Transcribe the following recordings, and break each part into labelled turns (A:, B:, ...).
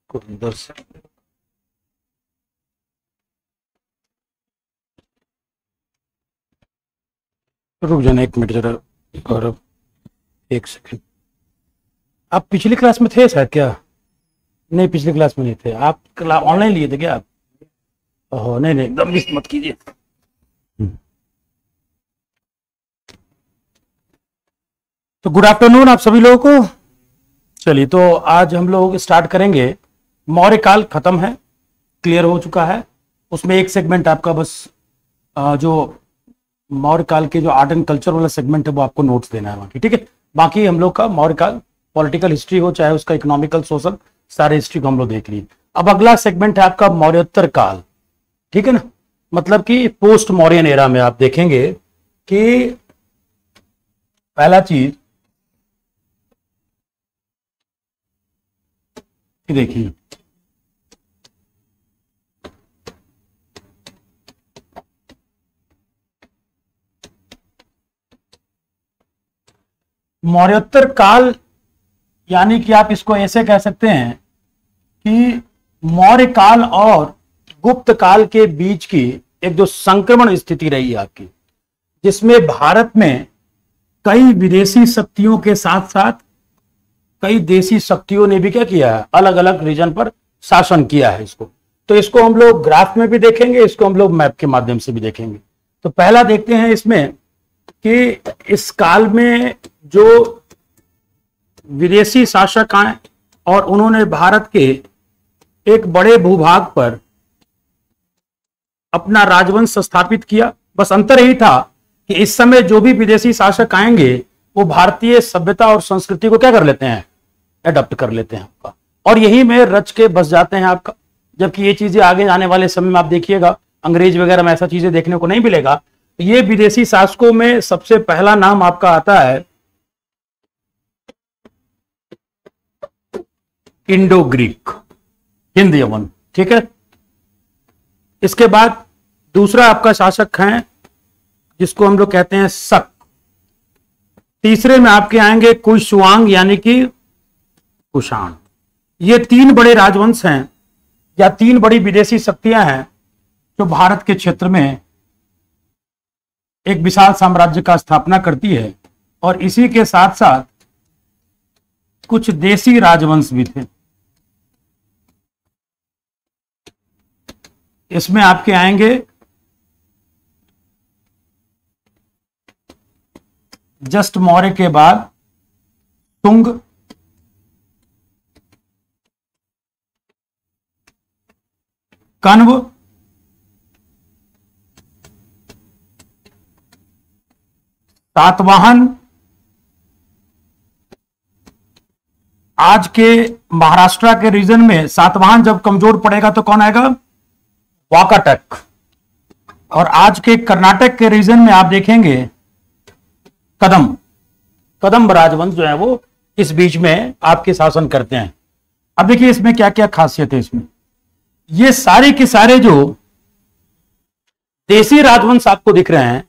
A: अंदर से रुक जाना एक मिनट जरा। और अब एक सेकंड। आप पिछली क्लास में थे शायद क्या? नहीं, पिछली क्लास में नहीं थे आप। ऑनलाइन लिए थे क्या आप? ओहो, नहीं नहीं, एकदम मिस मत कीजिए। तो गुड आफ्टरनून आप सभी लोगों को। चलिए, तो आज हम लोग स्टार्ट करेंगे। मौर्य काल खत्म है, क्लियर हो चुका है। उसमें एक सेगमेंट आपका बस जो मौर्य काल के जो आर्ट एंड कल्चर वाला सेगमेंट है वो आपको नोट्स देना है बाकी, ठीक है। बाकी हम लोग का मौर्य काल पॉलिटिकल हिस्ट्री हो चाहे उसका इकोनॉमिकल सोशल, सारे हिस्ट्री को हम लोग देख लिए। अब अगला सेगमेंट है आपका मौर्योत्तर काल, ठीक है ना। मतलब कि पोस्ट मौर्यन एरा में आप देखेंगे कि पहला चीज देखिए, मौर्योत्तर काल यानी कि आप इसको ऐसे कह सकते हैं कि मौर्य काल और गुप्त काल के बीच की एक जो संक्रमण स्थिति रही है आपकी, जिसमें भारत में कई विदेशी शक्तियों के साथ साथ कई देशी शक्तियों ने भी क्या किया है, अलग अलग रीजन पर शासन किया है इसको। तो इसको हम लोग ग्राफ में भी देखेंगे, इसको हम लोग मैप के माध्यम से भी देखेंगे। तो पहला देखते हैं इसमें कि इस काल में जो विदेशी शासक आए और उन्होंने भारत के एक बड़े भूभाग पर अपना राजवंश स्थापित किया। बस अंतर यही था कि इस समय जो भी विदेशी शासक आएंगे वो भारतीय सभ्यता और संस्कृति को क्या कर लेते हैं, एडॉप्ट कर लेते हैं आपका, और यही में रच के बस जाते हैं आपका। जबकि ये चीजें आगे आने वाले समय में आप देखिएगा अंग्रेज वगैरह में ऐसा चीजें देखने को नहीं मिलेगा। ये विदेशी शासकों में सबसे पहला नाम आपका आता है इंडो ग्रीक, हिंद यवन, ठीक है। इसके बाद दूसरा आपका शासक है जिसको हम लोग कहते हैं शक। तीसरे में आपके आएंगे कुशवांग यानी कि कुषाण। ये तीन बड़े राजवंश हैं या तीन बड़ी विदेशी शक्तियां हैं जो भारत के क्षेत्र में एक विशाल साम्राज्य का स्थापना करती है। और इसी के साथ साथ कुछ देशी राजवंश भी थे। इसमें आपके आएंगे जस्ट मौर्य के बाद तुंग, कण्व, सातवाहन। आज के महाराष्ट्र के रीजन में सातवाहन जब कमजोर पड़ेगा तो कौन आएगा, वाकाटक। और आज के कर्नाटक के रीजन में आप देखेंगे कदम राजवंश जो है वो इस बीच में आपके शासन करते हैं। अब देखिए इसमें क्या क्या खासियत है। इसमें ये सारे के सारे जो देशी राजवंश आपको दिख रहे हैं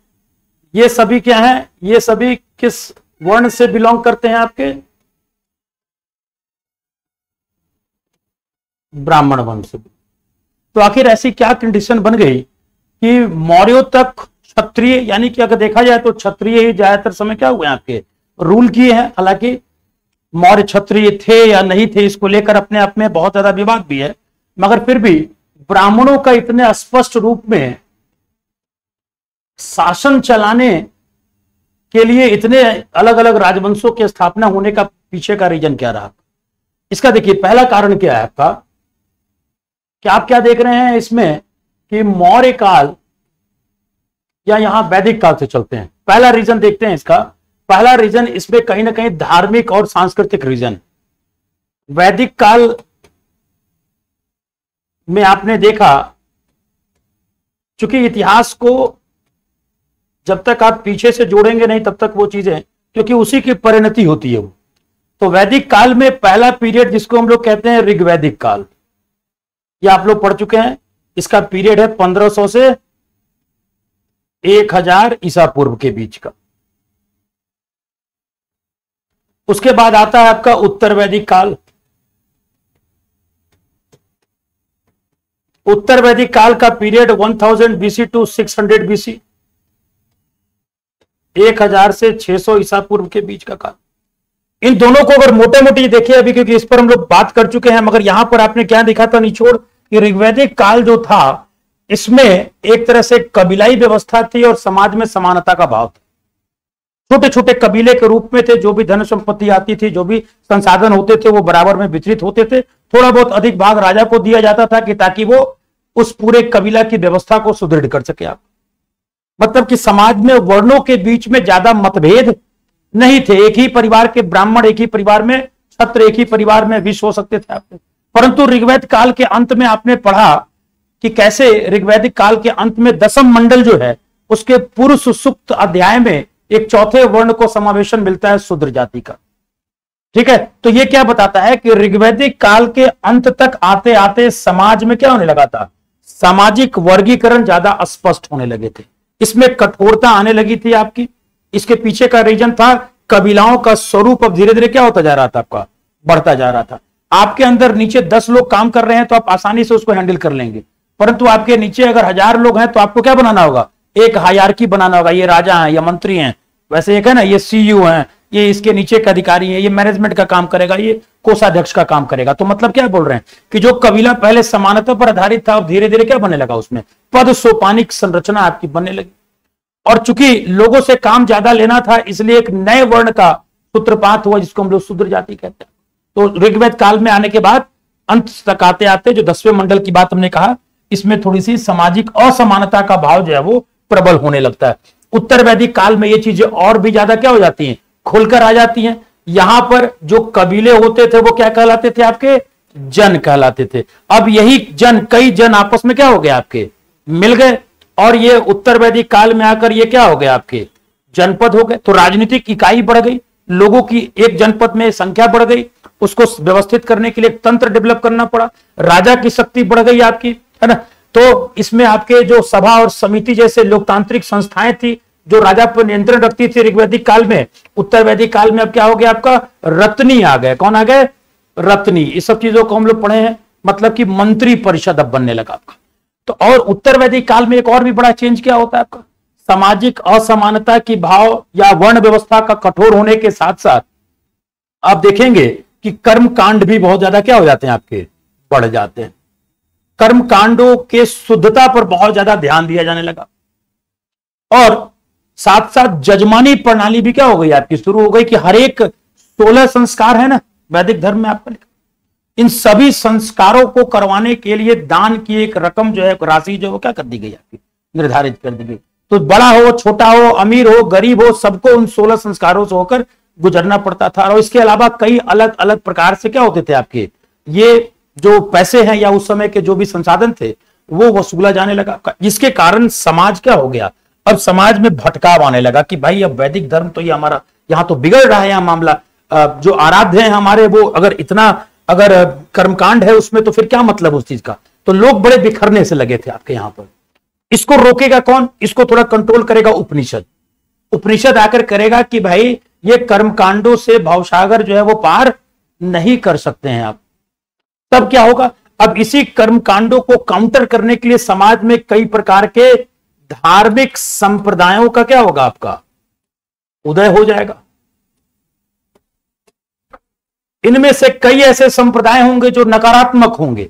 A: ये सभी क्या हैं, ये सभी किस वर्ण से बिलोंग करते हैं, आपके ब्राह्मण वंश से। तो आखिर ऐसी क्या कंडीशन बन गई कि मौर्यों तक क्षत्रिय, यानी कि अगर देखा जाए तो क्षत्रिय ही ज्यादातर समय क्या हुए आपके रूल किए हैं। हालांकि मौर्य क्षत्रिय थे या नहीं थे इसको लेकर अपने आप में बहुत ज्यादा विवाद भी है, मगर फिर भी ब्राह्मणों का इतने स्पष्ट रूप में शासन चलाने के लिए इतने अलग अलग राजवंशों की स्थापना होने का पीछे का रीजन क्या रहा। इसका देखिए पहला कारण क्या है आपका, कि आप क्या देख रहे हैं इसमें कि मौर्य काल या यहां वैदिक काल से चलते हैं। पहला रीजन देखते हैं इसका। पहला रीजन इसमें कहीं ना कहीं धार्मिक और सांस्कृतिक रीजन। वैदिक काल में आपने देखा, चूंकि इतिहास को जब तक आप पीछे से जोड़ेंगे नहीं तब तक वो चीजें, क्योंकि उसी की परिणति होती है वो। तो वैदिक काल में पहला पीरियड जिसको हम लोग कहते हैं ऋग्वैदिक काल, ये आप लोग पढ़ चुके हैं। इसका पीरियड है 1500 से 1000 ईसा पूर्व के बीच का। उसके बाद आता है आपका उत्तर वैदिक काल। उत्तर वैदिक काल का पीरियड 1000 बीसी टू 600 बीसी, 1000 से 600 ईसा पूर्व के बीच का काल। इन दोनों को अगर मोटे मोटे देखें अभी, क्योंकि इस पर हम लोग बात कर चुके हैं, मगर यहां पर आपने क्या देखा था निचोड़ कि ऋग्वैदिक काल जो था इसमें एक तरह से कबीलाई व्यवस्था थी और समाज में समानता का भाव था। छोटे छोटे कबीले के रूप में थे, जो भी धन संपत्ति आती थी, जो भी संसाधन होते थे वो बराबर में वितरित होते थे। थोड़ा बहुत अधिक भाग राजा को दिया जाता था कि ताकि वो उस पूरे कबीला की व्यवस्था को सुदृढ़ कर सके। आप मतलब कि समाज में वर्णों के बीच में ज्यादा मतभेद नहीं थे। एक ही परिवार के ब्राह्मण एक ही परिवार में छत्र, एक ही परिवार में विष हो सकते थे आपके। परंतु ऋग्वेद काल के अंत में आपने पढ़ा कि कैसे ऋग्वैदिक काल के अंत में दशम मंडल जो है उसके पूर्व सुसुप्त अध्याय में एक चौथे वर्ण को समावेशन मिलता है शूद्र जाति का। ठीक है, तो ये क्या बताता है कि ऋग्वैदिक काल के अंत तक आते आते समाज में क्या होने लगा था, सामाजिक वर्गीकरण ज्यादा स्पष्ट होने लगे थे, इसमें कठोरता आने लगी थी आपकी। इसके पीछे का रीजन था कबीलाओं का स्वरूप अब धीरे धीरे क्या होता जा रहा था, आपका बढ़ता जा रहा था। आपके अंदर नीचे 10 लोग काम कर रहे हैं तो आप आसानी से उसको हैंडल कर लेंगे, परंतु आपके नीचे अगर 1000 लोग हैं तो आपको क्या बनाना होगा, एक हायरार्की बनाना होगा। ये राजा हैं, ये मंत्री हैं, वैसे एक है ना ये सीयू हैं, ये इसके नीचे का अधिकारी है, ये मैनेजमेंट का काम करेगा, ये कोषाध्यक्ष का काम करेगा। तो मतलब क्या बोल रहे हैं कि जो कबीला पहले समानता पर आधारित था अब धीरे धीरे क्या बनने लगा, उसमें पद सोपानिक संरचना आपकी बनने लगी। और चूंकि लोगों से काम ज्यादा लेना था इसलिए एक नए वर्ण का सूत्रपात हुआ जिसको हम लोग शूद्र जाति कहते हैं। तो ऋग्वेद काल में आने के बाद अंत तक आते आते जो 10वें मंडल की बात हमने कहा, इसमें थोड़ी सी सामाजिक असमानता का भाव जो है वो प्रबल होने लगता है। उत्तर वैदिक काल में ये चीजें और भी ज्यादा क्या हो जाती हैं, खुलकर आ जाती हैं। यहां पर जो कबीले होते थे वो क्या कहलाते थे, आपके जन कहलाते थे। अब यही जन, कई जन आपस में क्या हो गए, आपके मिल गए, और ये उत्तर वैदिक काल में आकर ये क्या हो गए, आपके जनपद हो गए। तो राजनीतिक इकाई बढ़ गई, लोगों की एक जनपद में संख्या बढ़ गई, उसको व्यवस्थित करने के लिए तंत्र डेवलप करना पड़ा, राजा की शक्ति बढ़ गई आपकी, है ना। तो इसमें आपके जो सभा और समिति जैसे लोकतांत्रिक संस्थाएं थी जो राजा पर नियंत्रण रखती थी ऋग्वैदिक काल में, उत्तर वैदिक काल में अब क्या हो गया, आपका रत्नी आ गए। कौन आ गए, रत्नी। इस सब चीजों को हम लोग पढ़े हैं, मतलब कि मंत्री परिषद अब बनने लगा आपका। तो और उत्तर वैदिक काल में एक और भी बड़ा चेंज क्या होता है आपका, सामाजिक असमानता की भाव या वर्ण व्यवस्था का कठोर होने के साथ साथ आप देखेंगे कि कर्म कांड भी बहुत ज्यादा क्या हो जाते हैं, आपके बढ़ जाते हैं। कर्म कांडों के शुद्धता पर बहुत ज्यादा ध्यान दिया जाने लगा, और साथ साथ जजमानी प्रणाली भी क्या हो गई आपकी, शुरू हो गई कि हर एक 16 संस्कार है ना वैदिक धर्म में आपका लिखा, इन सभी संस्कारों को करवाने के लिए दान की एक रकम जो है, राशि जो वो क्या कर दी गई आपकी, निर्धारित कर दी गई। तो बड़ा हो छोटा हो, अमीर हो गरीब हो, सबको उन 16 संस्कारों से होकर गुजरना पड़ता था। और इसके अलावा कई अलग अलग प्रकार से क्या होते थे आपके, ये जो पैसे हैं या उस समय के जो भी संसाधन थे वो वसूला जाने लगा, जिसके कारण समाज क्या हो गया, अब समाज में भटकाव आने लगा कि भाई अब वैदिक धर्म तो ये हमारा यहाँ तो बिगड़ रहा है, यहाँ मामला जो आराध्य है हमारे वो अगर इतना अगर कर्मकांड है उसमें तो फिर क्या मतलब उस चीज का। तो लोग बड़े बिखरने से लगे थे आपके यहाँ पर। इसको रोकेगा कौन, इसको थोड़ा कंट्रोल करेगा उपनिषद। उपनिषद आकर करेगा कि भाई ये कर्मकांडों से भवसागर जो है वो पार नहीं कर सकते हैं आप। तब क्या होगा, अब इसी कर्मकांडों को काउंटर करने के लिए समाज में कई प्रकार के धार्मिक संप्रदायों का क्या होगा, आपका उदय हो जाएगा। इनमें से कई ऐसे संप्रदाय होंगे जो नकारात्मक होंगे,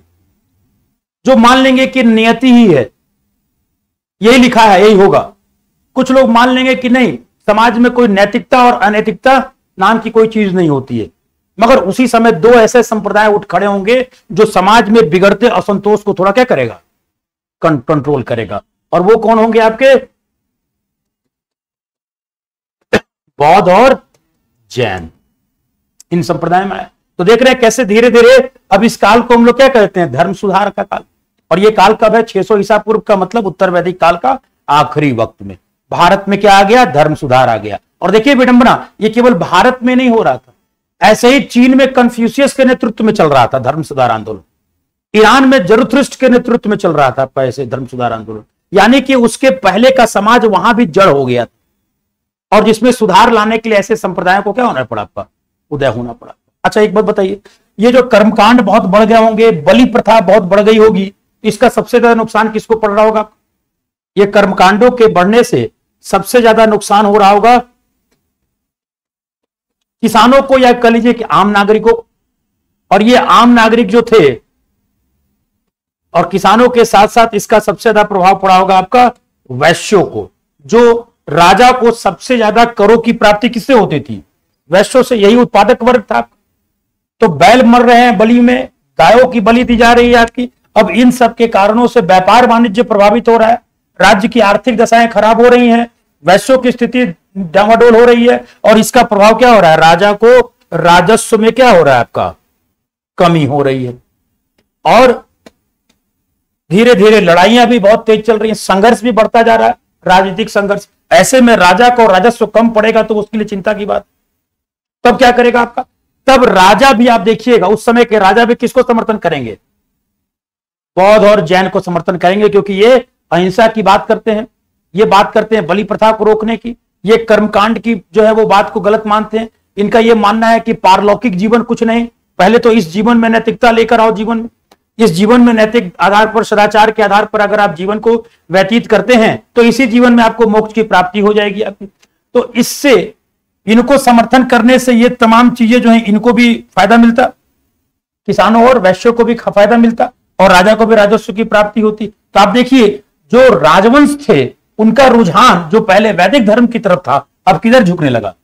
A: जो मान लेंगे कि नियति ही है, यही लिखा है यही होगा। कुछ लोग मान लेंगे कि नहीं, समाज में कोई नैतिकता और अनैतिकता नाम की कोई चीज नहीं होती है। मगर उसी समय दो ऐसे संप्रदाय उठ खड़े होंगे जो समाज में बिगड़ते असंतोष को थोड़ा क्या करेगा, कंट्रोल करेगा। और वो कौन होंगे आपके, बौद्ध और जैन। इन संप्रदाय में तो देख रहे हैं कैसे धीरे धीरे अब इस काल को हम लोग क्या कहते हैं, धर्म सुधार का काल। और ये काल कब है, 600 ईसा पूर्व का, मतलब उत्तर वैदिक काल का आखिरी वक्त में भारत में क्या आ गया, धर्म सुधार आ गया। और देखिए विडंबना, ये केवल भारत में नहीं हो रहा था, ऐसे ही चीन में कन्फ्यूशियस के नेतृत्व में चल रहा था धर्म सुधार आंदोलन, ईरान में जरथुस्ट्र के नेतृत्व में चल रहा था ऐसे धर्म सुधार आंदोलन। यानी कि उसके पहले का समाज वहां भी जड़ हो गया था, और जिसमें सुधार लाने के लिए ऐसे संप्रदायों को क्या होना पड़ा आपका, उदय होना पड़ा। अच्छा एक बात बताइए, ये जो कर्मकांड बहुत बढ़ गए होंगे, बलि प्रथा बहुत बढ़ गई होगी, इसका सबसे ज्यादा नुकसान किसको पड़ रहा होगा? ये कर्मकांडों के बढ़ने से सबसे ज्यादा नुकसान हो रहा होगा किसानों को, या कह लीजिए कि आम नागरिकों। और ये आम नागरिक जो थे और किसानों के साथ साथ इसका सबसे ज्यादा प्रभाव पड़ा होगा आपका वैश्यों को। जो राजा को सबसे ज्यादा करों की प्राप्ति किससे होती थी? वैश्यों से। यही उत्पादक वर्ग था। तो बैल मर रहे हैं बलि में, गायों की बलि दी जा रही है आपकी। अब इन सब के कारणों से व्यापार वाणिज्य प्रभावित हो रहा है, राज्य की आर्थिक दशाएं खराब हो रही हैं, वैश्यों की स्थिति डामाडोल हो रही है। और इसका प्रभाव क्या हो रहा है? राजा को राजस्व में क्या हो रहा है आपका? कमी हो रही है। और धीरे धीरे लड़ाइयां भी बहुत तेज चल रही हैं, संघर्ष भी बढ़ता जा रहा है, राजनीतिक संघर्ष। ऐसे में राजा को राजस्व कम पड़ेगा तो उसके लिए चिंता की बात। तब क्या करेगा आपका? तब राजा भी, आप देखिएगा उस समय के राजा भी किसको समर्थन करेंगे? बौद्ध और जैन को समर्थन करेंगे, क्योंकि ये अहिंसा की बात करते हैं, ये बात करते हैं बलि प्रथा को रोकने की, ये कर्मकांड की जो है वो बात को गलत मानते हैं। इनका ये मानना है कि पारलौकिक जीवन कुछ नहीं, पहले तो इस जीवन में नैतिकता लेकर आओ। जीवन में, इस जीवन में नैतिक आधार पर, सदाचार के आधार पर अगर आप जीवन को व्यतीत करते हैं तो इसी जीवन में आपको मोक्ष की प्राप्ति हो जाएगी आपकी। तो इससे इनको समर्थन करने से ये तमाम चीजें जो है इनको भी फायदा मिलता, किसानों और वैश्यों को भी फायदा मिलता, और राजा को भी राजस्व की प्राप्ति होती। तो आप देखिए जो राजवंश थे उनका रुझान जो पहले वैदिक धर्म की तरफ था अब किधर झुकने लगा?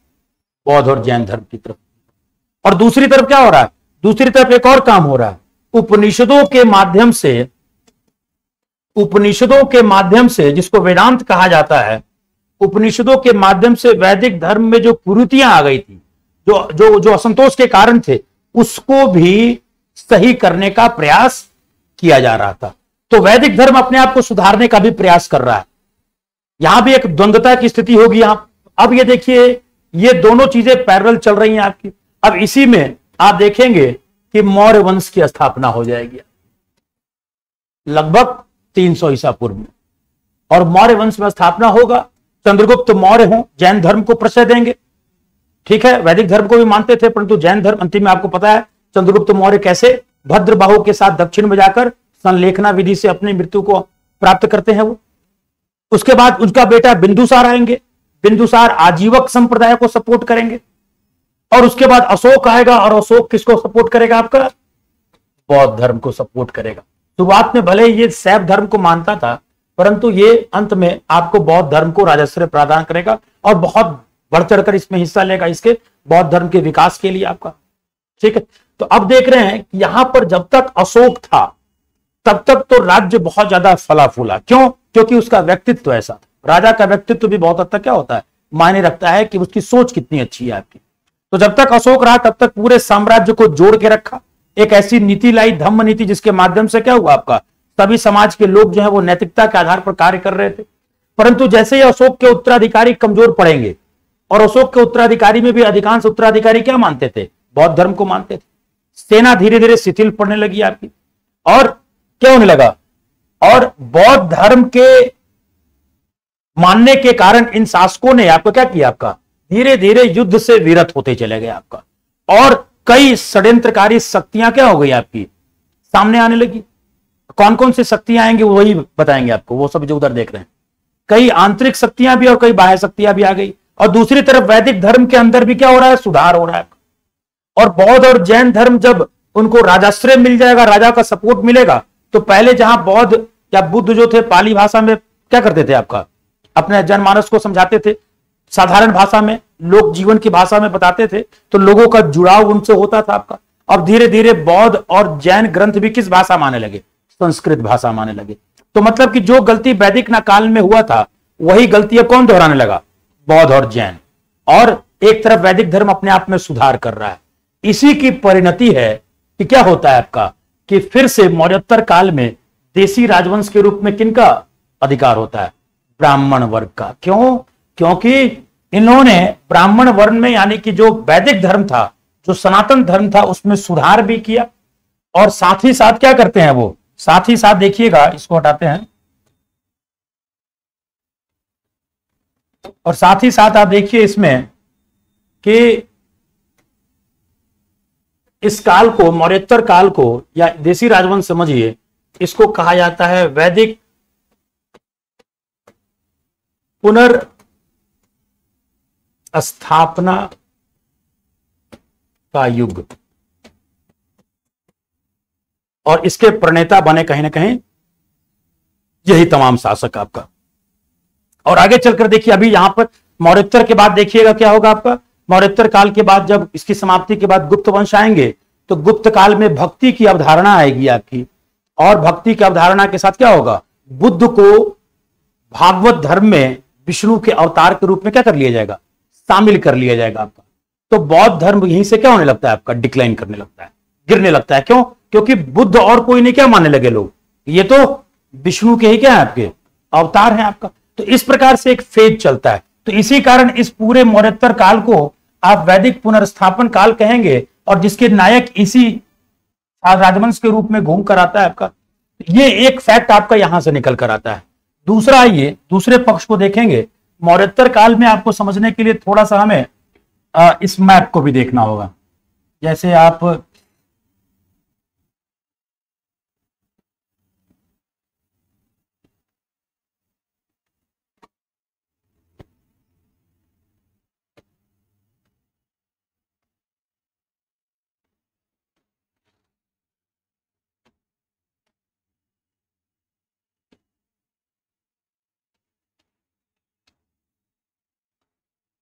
A: बौद्ध और जैन धर्म की तरफ। और दूसरी तरफ क्या हो रहा है? दूसरी तरफ एक और काम हो रहा है, उपनिषदों के माध्यम से, उपनिषदों के माध्यम से जिसको वेदांत कहा जाता है, उपनिषदों के माध्यम से वैदिक धर्म में जो कुरीतियां आ गई थी, जो जो जो असंतोष के कारण थे, उसको भी सही करने का प्रयास किया जा रहा था। तो वैदिक धर्म अपने आप को सुधारने का भी प्रयास कर रहा है। यहां भी एक द्वंद्वता की स्थिति होगी। यहां अब ये देखिए, ये दोनों चीजें पैरेलल चल रही हैं आपकी। अब इसी में आप देखेंगे कि मौर्य वंश की स्थापना हो जाएगी लगभग 300 ईसा पूर्व में, और मौर्य वंश में स्थापना होगा। चंद्रगुप्त मौर्य हो, जैन धर्म को प्रश्रय देंगे। ठीक है, वैदिक धर्म को भी मानते थे, परंतु जैन धर्म अंतिम में आपको पता है चंद्रगुप्त मौर्य कैसे भद्रबाहु के साथ दक्षिण में जाकर संलेखना विधि से अपनी मृत्यु को प्राप्त करते हैं वो। उसके बाद उनका बेटा बिंदुसार आएंगे, बिंदुसार आजीवक संप्रदाय को सपोर्ट करेंगे। और उसके बाद अशोक आएगा, और अशोक किसको सपोर्ट करेगा आपका? बौद्ध धर्म को सपोर्ट करेगा। शुरुआत में भले ये शैव धर्म को मानता था, परंतु ये अंत में आपको बौद्ध धर्म को राजश्रय प्रदान करेगा और बहुत बढ़ चढ़कर इसमें हिस्सा लेगा, इसके बौद्ध धर्म के विकास के लिए आपका। ठीक है, तो अब देख रहे हैं कि यहां पर जब तक अशोक था तब तक तो राज्य बहुत ज्यादा फला फूला। क्यों? क्योंकि उसका व्यक्तित्व ऐसा। राजा का व्यक्तित्व भी बहुत हद तक क्या होता है, मायने रखता है कि उसकी सोच कितनी अच्छी है आपकी। तो जब तक अशोक रहा तब तक पूरे साम्राज्य को जोड़ के रखा, एक ऐसी नीति लाई, धम्म नीति, जिसके माध्यम से क्या हुआ आपका, सभी समाज के लोग जो है वो नैतिकता के आधार पर कार्य कर रहे थे। परंतु जैसे ही अशोक के उत्तराधिकारी कमजोर पड़ेंगे, और अशोक के उत्तराधिकारी में भी अधिकांश उत्तराधिकारी क्या मानते थे? बौद्ध धर्म को मानते थे। सेना धीरे धीरे शिथिल पड़ने लगी आपकी, और क्या होने लगा, और बौद्ध धर्म के मानने के कारण इन शासकों ने आपको क्या किया, आपका धीरे धीरे युद्ध से विरत होते चले गए आपका। और कई षड्यंत्रकारी शक्तियां क्या हो गई आपकी, सामने आने लगी। कौन कौन सी शक्तियां आएंगी वही बताएंगे आपको, वो सब जो उधर देख रहे हैं। कई आंतरिक शक्तियां भी और कई बाह्य शक्तियां भी आ गई। और दूसरी तरफ वैदिक धर्म के अंदर भी क्या हो रहा है, सुधार हो रहा है। और बौद्ध और जैन धर्म जब उनको राजाश्रय मिल जाएगा, राजा का सपोर्ट मिलेगा, तो पहले जहां बौद्ध या बुद्ध जो थे पाली भाषा में क्या करते थे आपका, अपने जनमानस को समझाते थे, साधारण भाषा में, लोक जीवन की भाषा में बताते थे, तो लोगों का जुड़ाव उनसे होता था आपका। अब धीरे धीरे बौद्ध और जैन ग्रंथ भी किस भाषा माने लगे, संस्कृत भाषा माने लगे। तो मतलब कि जो गलती वैदिक काल में हुआ था वही गलती अब कौन दोहराने लगा, बौद्ध और जैन। और एक तरफ वैदिक धर्म अपने आप में सुधार कर रहा है। इसी की परिणति है कि क्या होता है आपका, कि फिर से मौर्योत्तर काल में देसी राजवंश के रूप में किनका अधिकार होता है, ब्राह्मण वर्ग का। क्यों? क्योंकि इन्होंने ब्राह्मण वर्ण में, यानी कि जो वैदिक धर्म था, जो सनातन धर्म था, उसमें सुधार भी किया। और साथ ही साथ क्या करते हैं वो, साथ ही साथ देखिएगा, इसको हटाते हैं, और साथ ही साथ आप देखिए इसमें कि इस काल को, मौर्योत्तर काल को या देसी राजवंश समझिए, इसको कहा जाता है वैदिक पुनर्स्थापना का युग। और इसके प्रणेता बने कहीं ना कहीं यही तमाम शासक आपका। और आगे चलकर देखिए, अभी यहां पर मौर्योत्तर के बाद देखिएगा क्या होगा आपका। मौर्योत्तर काल के बाद जब इसकी समाप्ति के बाद गुप्त वंश आएंगे, तो गुप्त काल में भक्ति की अवधारणा आएगी आपकी। और भक्ति की अवधारणा के साथ क्या होगा, बुद्ध को भागवत धर्म में विष्णु के अवतार के रूप में क्या कर लिया जाएगा, शामिल कर लिया जाएगा आपका। तो बौद्ध धर्म यहीं से क्या होने लगता है आपका, डिक्लाइन करने लगता है, गिरने लगता है। क्यों? क्योंकि बुद्ध और कोई नहीं क्या मानने लगे लोग, ये तो विष्णु के ही क्या है आपके अवतार हैं आपका। तो इस प्रकार से एक फेज चलता है। तो इसी कारण इस पूरे मौर्योत्तर काल को आप वैदिक पुनर्स्थापन काल कहेंगे, और जिसके नायक इसी राजवंश के रूप में घूम कर आता है आपका। ये एक फैक्ट आपका यहां से निकल कर आता है। दूसरा, आइए दूसरे पक्ष को देखेंगे। मौर्योत्तर काल में आपको समझने के लिए थोड़ा सा हमें इस मैप को भी देखना होगा। जैसे आप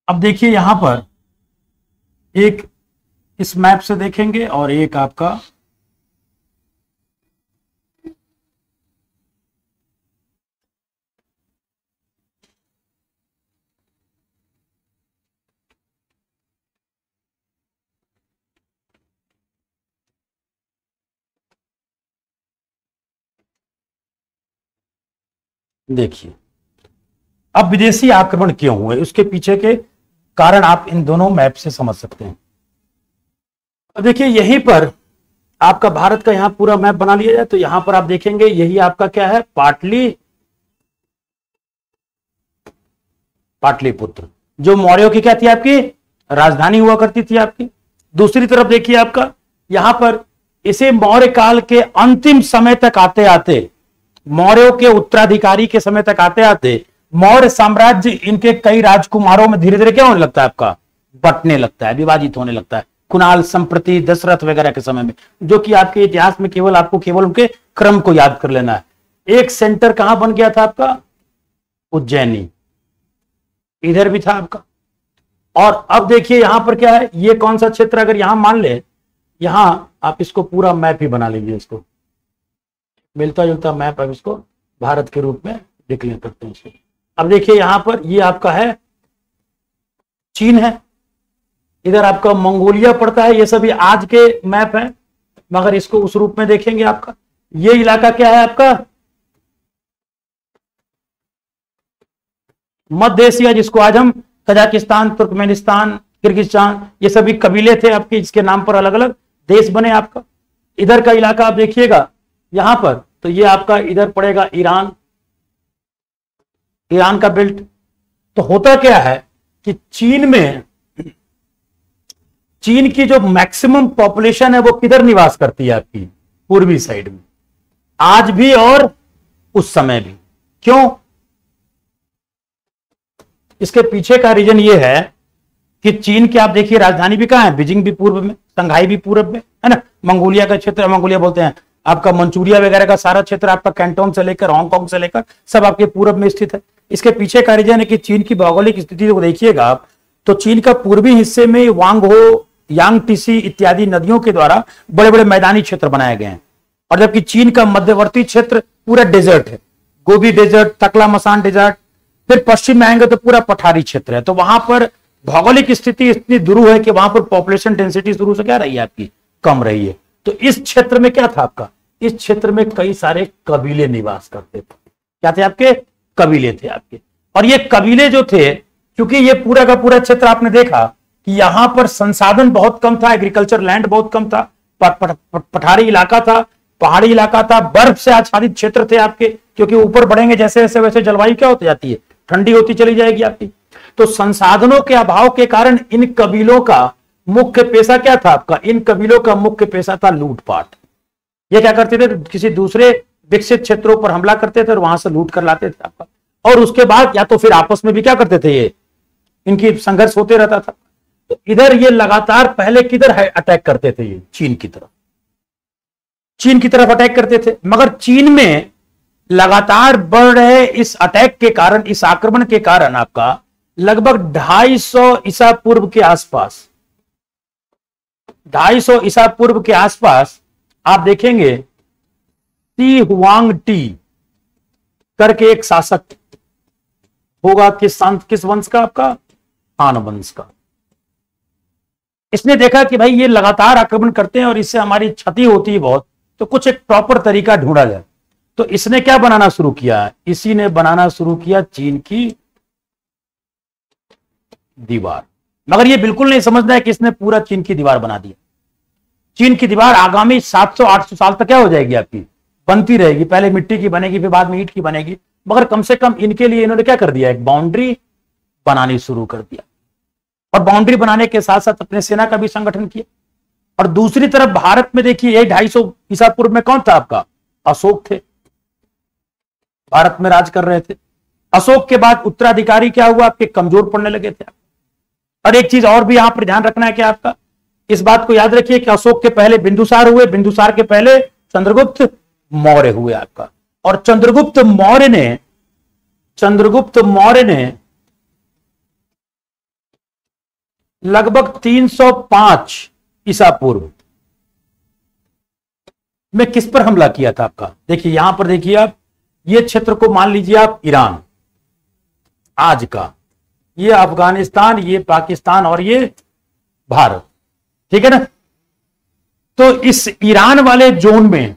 A: अब देखिए, यहां पर एक इस मैप से देखेंगे और एक आपका देखिए। अब विदेशी आक्रमण क्यों हुए, उसके पीछे के कारण आप इन दोनों मैप से समझ सकते हैं। अब देखिए, यहीं पर आपका भारत का यहां पूरा मैप बना लिया जाए, तो यहां पर आप देखेंगे यही आपका क्या है, पाटलिपुत्र, जो मौर्यों की क्या थी आपकी राजधानी हुआ करती थी आपकी। दूसरी तरफ देखिए आपका यहां पर इसे मौर्य काल के अंतिम समय तक आते आते, मौर्यों के उत्तराधिकारी के समय तक आते आते, मौर्य साम्राज्य इनके कई राजकुमारों में धीरे धीरे क्या होने लगता है आपका, बंटने लगता है, विभाजित होने लगता है। कुणाल, संप्रति, दशरथ वगैरह के समय में, जो कि आपके इतिहास में केवल आपको केवल उनके क्रम को याद कर लेना है। एक सेंटर कहां बन गया था आपका, उज्जैनी, इधर भी था आपका। और अब देखिए यहां पर क्या है, ये कौन सा क्षेत्र, अगर यहां मान ले, यहां आप इसको पूरा मैप ही बना लीजिए, इसको मिलता जुलता मैप, अब इसको भारत के रूप में डिक्लेयर करते हैं इसको। अब देखिए यहां पर ये आपका है चीन है, इधर आपका मंगोलिया पड़ता है। ये सभी आज के मैप है, मगर इसको उस रूप में देखेंगे आपका। ये इलाका क्या है आपका, मध्य एशिया, जिसको आज हम कजाकिस्तान, तुर्कमेनिस्तान, किर्गिस्तान, ये सभी कबीले थे आपके, इसके नाम पर अलग अलग देश बने आपका। इधर का इलाका आप देखिएगा यहां पर, तो ये आपका इधर पड़ेगा ईरान, ईरान का बेल्ट। तो होता क्या है कि चीन में, चीन की जो मैक्सिमम पॉपुलेशन है वो किधर निवास करती है आपकी, पूर्वी साइड में, आज भी और उस समय भी। क्यों? इसके पीछे का रीजन ये है कि चीन की आप देखिए राजधानी भी कहां है, बीजिंग भी पूर्व में, शंघाई भी पूर्व में है ना, मंगोलिया का क्षेत्र, मंगोलिया बोलते हैं आपका, मंचूरिया वगैरह का सारा क्षेत्र आपका, कैंटोन से लेकर हांगकांग से लेकर सब आपके पूर्व में स्थित है। इसके पीछे का रीजन है कि चीन की भौगोलिक स्थिति को देखिएगा आप, तो चीन का पूर्वी हिस्से में वांग हो, यांगटीसी इत्यादि नदियों के द्वारा बड़े बड़े मैदानी क्षेत्र बनाए गए हैं। और जबकि चीन का मध्यवर्ती क्षेत्र पूरा डेजर्ट है, गोबी डेजर्ट, तकलामसान डेजर्ट, फिर पश्चिम में आएंगे तो पूरा पठारी क्षेत्र है। तो वहां पर भौगोलिक स्थिति इतनी दुरू है कि वहां पर पॉपुलेशन डेंसिटी शुरू से क्या रही है आपकी, कम रही है। तो इस क्षेत्र में क्या था आपका, इस क्षेत्र में कई सारे कबीले निवास करते थे। क्या थे आपके, कबीले थे आपके। और ये कबीले जो थे, क्योंकि ये पूरा का पूरा क्षेत्र आपने देखा कि यहां पर संसाधन बहुत कम था, एग्रीकल्चर लैंड बहुत कम था, पठारी इलाका था, पहाड़ी इलाका था, बर्फ से आच्छादित क्षेत्र थे आपके, क्योंकि ऊपर बढ़ेंगे जैसे जैसे वैसे जलवायु क्या होती जाती है, ठंडी होती चली जाएगी आपकी। तो संसाधनों के अभाव के कारण इन कबीलों का मुख्य पेशा क्या था आपका? इन कबीलों का मुख्य पेशा था लूटपाट। ये क्या करते थे? किसी दूसरे विकसित क्षेत्रों पर हमला करते थे और वहां से लूट कर लाते थे आपका, और उसके बाद या तो फिर आपस में भी क्या करते थे, ये इनकी संघर्ष होते रहता था। तो इधर ये लगातार पहले किधर अटैक करते थे? ये चीन की तरफ, चीन की तरफ अटैक करते थे। मगर चीन में लगातार बढ़ रहे इस अटैक के कारण, इस आक्रमण के कारण आपका लगभग 250 ईसा पूर्व के आसपास, 250 ईसा पूर्व के आसपास आप देखेंगे सी हुआंग टी करके एक शासक होगा। किस वंश का? आपका हान वंश का। इसने देखा कि भाई ये लगातार आक्रमण करते हैं और इससे हमारी क्षति होती है बहुत, तो कुछ एक प्रॉपर तरीका ढूंढा जाए। तो इसने क्या बनाना शुरू किया? इसी ने बनाना शुरू किया चीन की दीवार। मगर ये बिल्कुल नहीं समझना है कि इसने पूरा चीन की दीवार बना दिया। चीन की दीवार आगामी 700-800 साल तक क्या हो जाएगी? आपकी बनती रहेगी। पहले मिट्टी की बनेगी, फिर बाद में ईंट की बनेगी। मगर कम से कम इनके लिए इन्होंने क्या कर दिया? एक बाउंड्री बनानी शुरू कर दिया, और बाउंड्री बनाने के साथ साथ अपने सेना का भी संगठन किया। और दूसरी तरफ भारत में देखिए, यही 250 ईसा पूर्व में कौन था आपका? अशोक थे, भारत में राज कर रहे थे। अशोक के बाद उत्तराधिकारी क्या हुआ? आपके कमजोर पड़ने लगे थे। और एक चीज और भी यहां पर ध्यान रखना है कि आपका, इस बात को याद रखिए कि अशोक के पहले बिंदुसार हुए, बिंदुसार के पहले चंद्रगुप्त मौर्य हुए आपका। और चंद्रगुप्त मौर्य ने लगभग 305 ईसा पूर्व में किस पर हमला किया था आपका? देखिए यहां पर, देखिए आप, ये क्षेत्र को मान लीजिए आप ईरान आज का, ये अफगानिस्तान, ये पाकिस्तान और ये भारत, ठीक है ना। तो इस ईरान वाले जोन में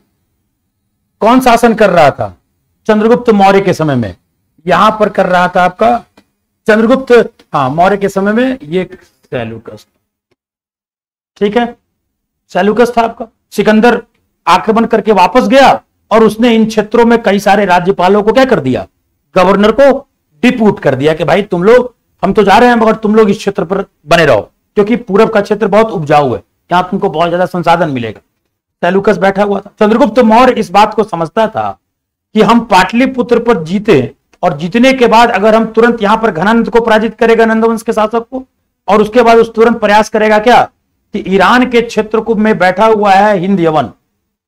A: कौन शासन कर रहा था? चंद्रगुप्त मौर्य के समय में यहां पर कर रहा था आपका चंद्रगुप्त, हाँ, मौर्य के समय में ये सेल्यूकस, ठीक है, सेल्यूकस था आपका। सिकंदर आक्रमण करके वापस गया और उसने इन क्षेत्रों में कई सारे राज्यपालों को क्या कर दिया? गवर्नर को डिप्यूट कर दिया कि भाई तुम लोग, हम तो जा रहे हैं मगर तुम लोग इस क्षेत्र पर बने रहो, क्योंकि पूरब का क्षेत्र बहुत उपजाऊ है, यहां तुमको बहुत ज्यादा संसाधन मिलेगा। सेल्यूकस बैठा हुआ था। चंद्रगुप्त मौर्य इस बात को समझता था कि हम पाटलिपुत्र पर जीते, और जीतने के बाद अगर हम तुरंत यहां पर घनानंद को पराजित करेगा, नंदवंश के शासक को, और उसके बाद उस तुरंत प्रयास करेगा क्या कि ईरान के क्षेत्र को में बैठा हुआ है हिंद यवन,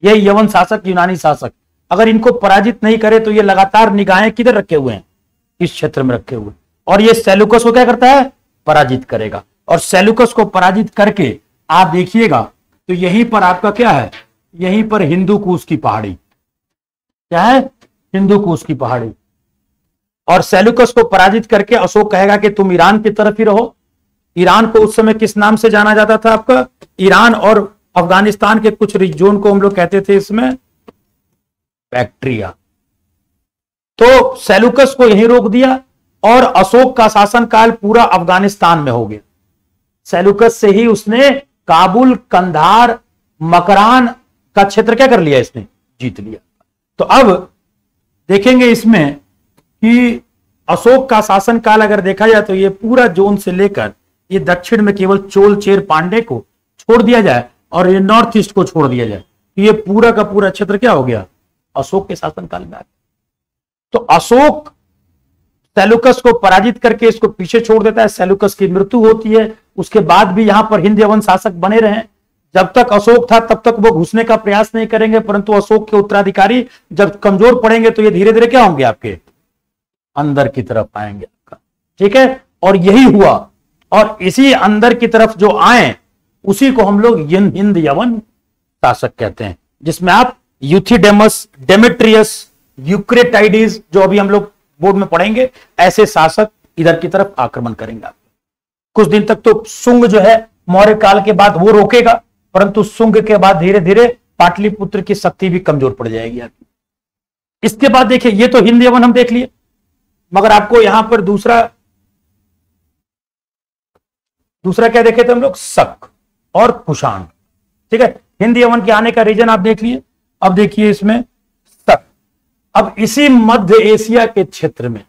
A: यही यवन शासक, यूनानी शासक, अगर इनको पराजित नहीं करे तो ये लगातार निगाहें किधर रखे हुए हैं? इस क्षेत्र में रखे हुए, और ये सेल्यूकस को क्या करता है? पराजित करेगा। और सेल्यूकस को पराजित करके आप देखिएगा तो यहीं पर आपका क्या है? यहीं पर हिंदू कुश की पहाड़ी, क्या है? हिंदू कुश की पहाड़ी। और सेल्यूकस को पराजित करके अशोक कहेगा कि तुम ईरान की तरफ ही रहो। ईरान को उस समय किस नाम से जाना जाता था आपका? ईरान और अफगानिस्तान के कुछ रीजन को हम लोग कहते थे इसमें बैक्ट्रिया। तो सेल्यूकस को यहीं रोक दिया और अशोक का शासनकाल पूरा अफगानिस्तान में हो गया। सेल्यूकस से ही उसने काबुल, कंधार, मकरान का क्षेत्र क्या कर लिया? इसने जीत लिया। तो अब देखेंगे इसमें कि अशोक का शासनकाल अगर देखा जाए तो ये पूरा जोन से लेकर ये दक्षिण में केवल चोल, चेर, पांडे को छोड़ दिया जाए और ये नॉर्थ ईस्ट को छोड़ दिया जाए, तो ये पूरा का पूरा क्षेत्र क्या हो गया? अशोक के शासनकाल में आ गया। तो अशोक सेल्यूकस को पराजित करके इसको पीछे छोड़ देता है। सेल्यूकस की मृत्यु होती है। उसके बाद भी यहां पर हिंद यवन शासक बने रहे। जब तक अशोक था तब तक वो घुसने का प्रयास नहीं करेंगे, परंतु अशोक के उत्तराधिकारी जब कमजोर पड़ेंगे तो ये धीरे धीरे क्या होंगे? आपके अंदर की तरफ आएंगे आपका, ठीक है। और यही हुआ, और इसी अंदर की तरफ जो आए उसी को हम लोग हिंद यवन शासक कहते हैं, जिसमें आप यूथिडेमस, डेमेट्रियस, यूक्रेटाइडिस, जो अभी हम लोग बोर्ड में पढ़ेंगे, ऐसे शासक इधर की तरफ आक्रमण करेंगे। कुछ दिन तक तो सुंग जो है मौर्य काल के बाद वो रोकेगा, परंतु सुंग के बाद धीरे धीरे पाटलिपुत्र की शक्ति भी कमजोर पड़ जाएगी आपकी। इसके बाद देखिए, ये तो हिंद यवन हम देख लिए, मगर आपको यहां पर दूसरा क्या देखे थे हम लोग? शक और कुषाण, ठीक है। हिंद यवन के आने का रीजन आप देख लिए। अब देखिए इसमें शक। अब इसी मध्य एशिया के क्षेत्र में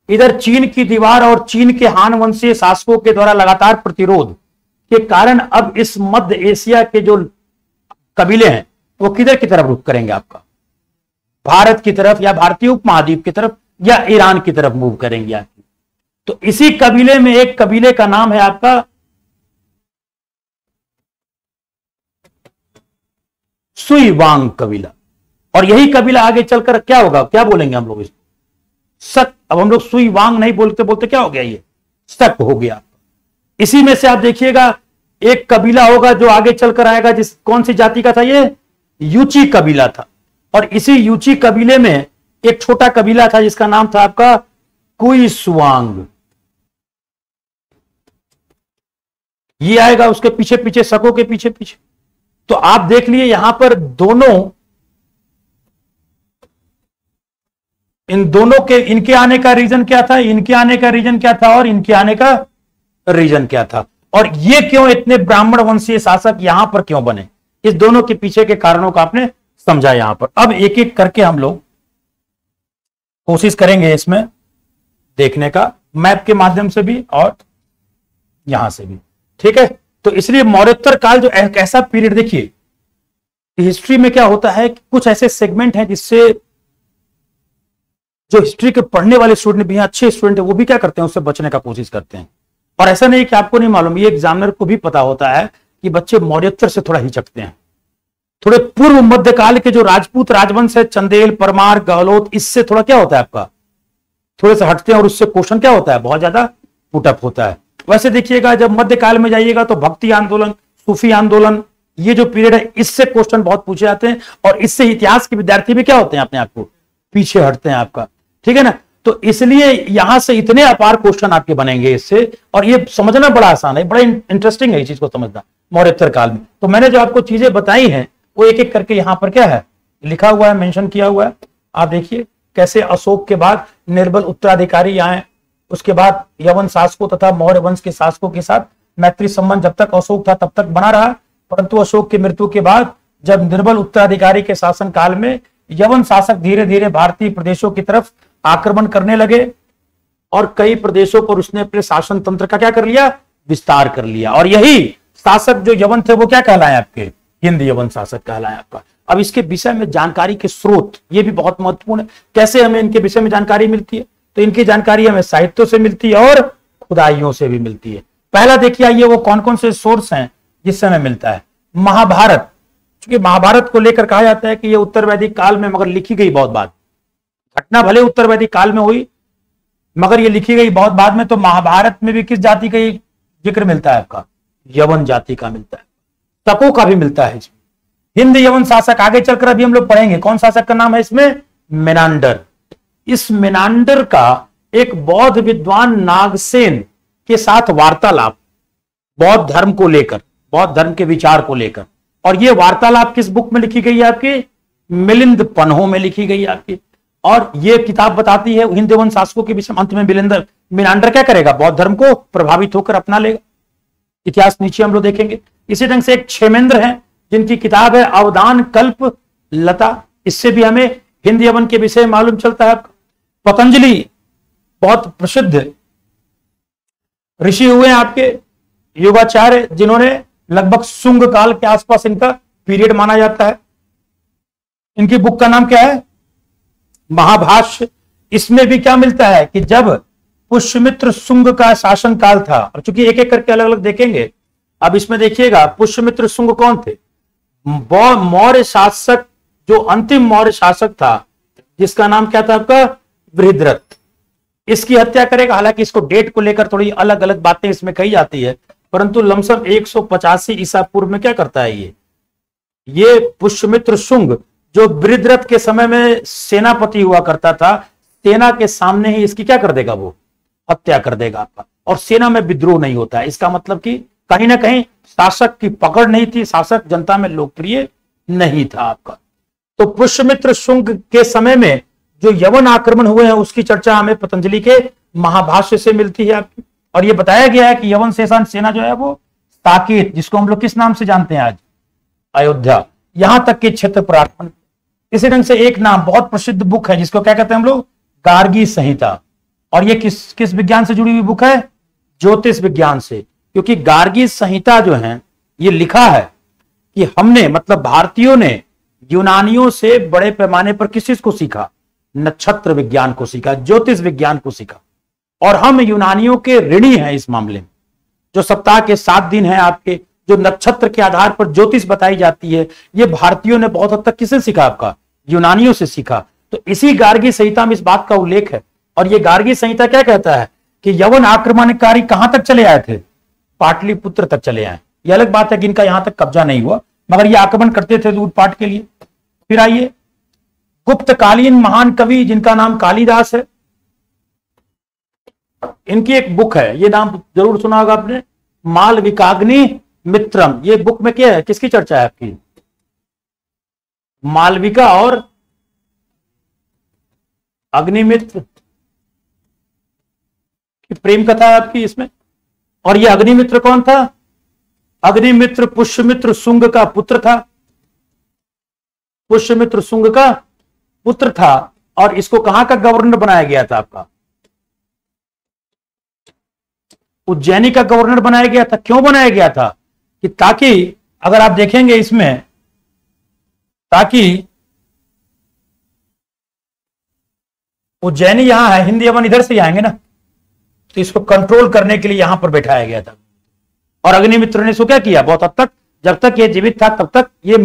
A: इधर चीन की दीवार और चीन के हान वंशीय शासकों के द्वारा लगातार प्रतिरोध के कारण अब इस मध्य एशिया के जो कबीले हैं वो किधर की तरफ रुख करेंगे आपका, भारत की तरफ या भारतीय उपमहाद्वीप की तरफ या ईरान की तरफ मूव करेंगे आपकी। तो इसी कबीले में एक कबीले का नाम है आपका सुई वांग कबीला, और यही कबीला आगे चलकर क्या होगा, क्या बोलेंगे हम लोग इसको, शक। अब हम लोग सुई वांग नहीं बोलते बोलते क्या हो गया, ये शक हो गया। इसी में से आप देखिएगा एक कबीला होगा जो आगे चलकर आएगा, जिस कौन सी जाति का था, ये यूची कबीला था। और इसी यूची कबीले में एक छोटा कबीला था जिसका नाम था आपका कुइसवांग, ये आएगा उसके पीछे पीछे, शकों के पीछे पीछे। तो आप देख लिए यहां पर दोनों, इन दोनों के, इनके आने का रीजन क्या था, इनके आने का रीजन क्या था, और इनके आने का रीजन क्या था, और ये क्यों इतने ब्राह्मण वंशीय शासक यहां पर क्यों बने, इस दोनों के पीछे के कारणों को आपने समझा यहां पर। अब एक एक करके हम लोग कोशिश करेंगे इसमें देखने का, मैप के माध्यम से भी और यहां से भी, ठीक है। तो इसलिए मौर्योत्तर काल जो एक ऐसा पीरियड, देखिए हिस्ट्री में क्या होता है कि कुछ ऐसे सेगमेंट हैं जिससे जो हिस्ट्री के पढ़ने वाले स्टूडेंट भी हैं, अच्छे स्टूडेंट हैं, वो भी क्या करते हैं, उससे बचने का कोशिश करते हैं। और ऐसा नहीं कि आपको नहीं मालूम, ये एग्जामिनर को भी पता होता है कि बच्चे मौर्योत्तर से थोड़ा हिचकते हैं। थोड़े पूर्व मध्यकाल के जो राजपूत राजवंश है, चंदेल, परमार, गहलोत, इससे थोड़ा क्या होता है आपका, थोड़े से हटते हैं, और उससे क्वेश्चन क्या होता है, बहुत ज्यादा पुटअप होता है। वैसे देखिएगा जब मध्यकाल में जाइएगा तो भक्ति आंदोलन, सूफी आंदोलन, ये जो पीरियड है, इससे क्वेश्चन बहुत पूछे जाते हैं, और इससे इतिहास के विद्यार्थी भी क्या होते हैं, अपने आप को पीछे हटते हैं आपका, ठीक है ना। तो इसलिए यहां से इतने अपार क्वेश्चन आपके बनेंगे इससे, और ये समझना बड़ा आसान है, बड़ा इंटरेस्टिंग है इस चीज को समझना मौर्योत्तर काल में। तो मैंने जो आपको चीजें बताई हैं वो एक एक करके यहां पर क्या है लिखा हुआ है, मेंशन किया हुआ है। आप देखिए कैसे अशोक के बाद निर्बल उत्तराधिकारी आए, उसके बाद यवन शासकों तथा मौर्य वंश के शासकों के साथ मैत्री संबंध जब तक अशोक था तब तक बना रहा, परंतु अशोक की मृत्यु के बाद जब निर्बल उत्तराधिकारी के शासन काल में यवन शासक धीरे धीरे भारतीय प्रदेशों की तरफ आक्रमण करने लगे, और कई प्रदेशों पर उसने अपने शासन तंत्र का क्या कर लिया, विस्तार कर लिया। और यही शासक जो यवन थे वो क्या कहलाए आपके, हिंद यवन शासक कहलाए आपका। अब इसके विषय में जानकारी के स्रोत ये भी बहुत महत्वपूर्ण है, कैसे हमें इनके विषय में जानकारी मिलती है, तो इनकी जानकारी हमें साहित्यों से मिलती है और खुदाइयों से भी मिलती है। पहला देखिए आइए वो कौन कौन से सोर्स हैं जिससे हमें मिलता है। महाभारत, क्योंकि महाभारत को लेकर कहा जाता है कि ये उत्तर वैदिक काल में मगर लिखी गई बहुत बाद, घटना भले उत्तर वैदिक काल में हुई मगर ये लिखी गई बहुत बाद में। तो महाभारत में भी किस जाति का जिक्र मिलता है आपका, यवन जाति का मिलता है, शकों का भी मिलता है इसमें। हिंद यवन शासक आगे चलकर अभी हम लोग पढ़ेंगे, कौन शासक का नाम है इसमें, मेनांडर। इस मेनांडर का एक बौद्ध विद्वान नागसेन के साथ वार्तालाप, बौद्ध धर्म को लेकर, बौद्ध धर्म के विचार को लेकर, और ये वार्तालाप किस बुक में लिखी गई है आपकी, मिलिंद पन्हों में लिखी गई है आपकी। और ये किताब बताती है हिंद यवन शासकों के विषय में। अंत में मेनांडर क्या करेगा, बौद्ध धर्म को प्रभावित होकर अपना लेगा। इतिहास नीचे हम लोग देखेंगे। इसी ढंग से एक क्षेमेंद्र है जिनकी किताब है अवदान कल्प लता, इससे भी हमें हिंद यवन के विषय मालूम चलता है। पतंजलि बहुत प्रसिद्ध ऋषि हुए हैं आपके, योगाचार्य, जिन्होंने लगभग शुंग काल के आसपास इनका पीरियड माना जाता है। इनकी बुक का नाम क्या है, महाभाष्य। इसमें भी क्या मिलता है कि जब पुष्यमित्र शुंग का शासन काल था, और चूंकि एक एक करके अलग अलग देखेंगे, अब इसमें देखिएगा पुष्यमित्र शुंग कौन थे, मौर्य शासक, जो अंतिम मौर्य शासक था जिसका नाम क्या था आपका, बृहद्रथ, इसकी हत्या करेगा। हालांकि इसको डेट को लेकर थोड़ी अलग अलग बातें इसमें कही जाती है, परंतु लमसम 185 ईसा पूर्व में क्या करता है ये पुष्यमित्र शुंग, जो बृहद्रथ के समय में सेनापति हुआ करता था, सेना के सामने ही इसकी क्या कर देगा, वो हत्या कर देगा आपका। और सेना में विद्रोह नहीं होता है, इसका मतलब कि कहीं ना कहीं शासक की पकड़ नहीं थी, शासक जनता में लोकप्रिय नहीं था आपका। तो पुष्यमित्र शुंग के समय में जो यवन आक्रमण हुए हैं उसकी चर्चा हमें पतंजलि के महाभाष्य से मिलती है आपकी। और ये बताया गया है कि यवन शेषान सेना जो है वो साकेत, जिसको हम लोग किस नाम से जानते हैं आज, अयोध्या, यहां तक के क्षेत्र पर आक्रमण। इसी ढंग से एक नाम बहुत प्रसिद्ध बुक है जिसको क्या कहते हैं हम लोग, गार्गी संहिता। और ये किस विज्ञान से जुड़ी हुई बुक है, ज्योतिष विज्ञान से, क्योंकि गार्गी संहिता जो है ये लिखा है कि हमने मतलब भारतीयों ने यूनानियों से बड़े पैमाने पर किस चीज को सीखा, नक्षत्र विज्ञान को सीखा, ज्योतिष विज्ञान को सीखा, और हम यूनानियों के ऋणी हैं इस मामले में। जो सप्ताह के 7 दिन हैं आपके, जो नक्षत्र के आधार पर ज्योतिष बताई जाती है, ये भारतीयों ने बहुत हद तक किससे सीखा, आपका यूनानियों से सीखा। तो इसी गार्गी संहिता में इस बात का उल्लेख है। और ये गार्गी संहिता क्या कहता है कि यवन आक्रमणकारी कहां तक चले आए थे, पाटलिपुत्र तक चले आए। ये अलग बात है कि इनका यहां तक कब्जा नहीं हुआ, मगर ये आक्रमण करते थे लूटपाट के लिए। फिर आइए गुप्तकालीन महान कवि जिनका नाम कालिदास है, इनकी एक बुक है, ये नाम जरूर सुना होगा आपने, मालविकाग्नि मित्रम। ये बुक में क्या है, किसकी चर्चा है आपकी, मालविका और अग्निमित्र की प्रेम कथा है आपकी इसमें। और ये अग्निमित्र कौन था, अग्निमित्र पुष्यमित्र शुंग का पुत्र था, पुष्यमित्र शुंग का पुत्र था। और इसको कहां का गवर्नर बनाया गया था, आपका उज्जैनी का गवर्नर बनाया गया था। क्यों बनाया गया था कि ताकि अगर आप देखेंगे इसमें, ताकि उज्जैनी यहां है, हिंदी यवन इधर से आएंगे ना, तो इसको कंट्रोल करने के लिए यहां पर बैठाया गया था। और अग्निमित्र ने इसको क्या किया, बहुत हद तक जब तक ये जीवित था तब तक ये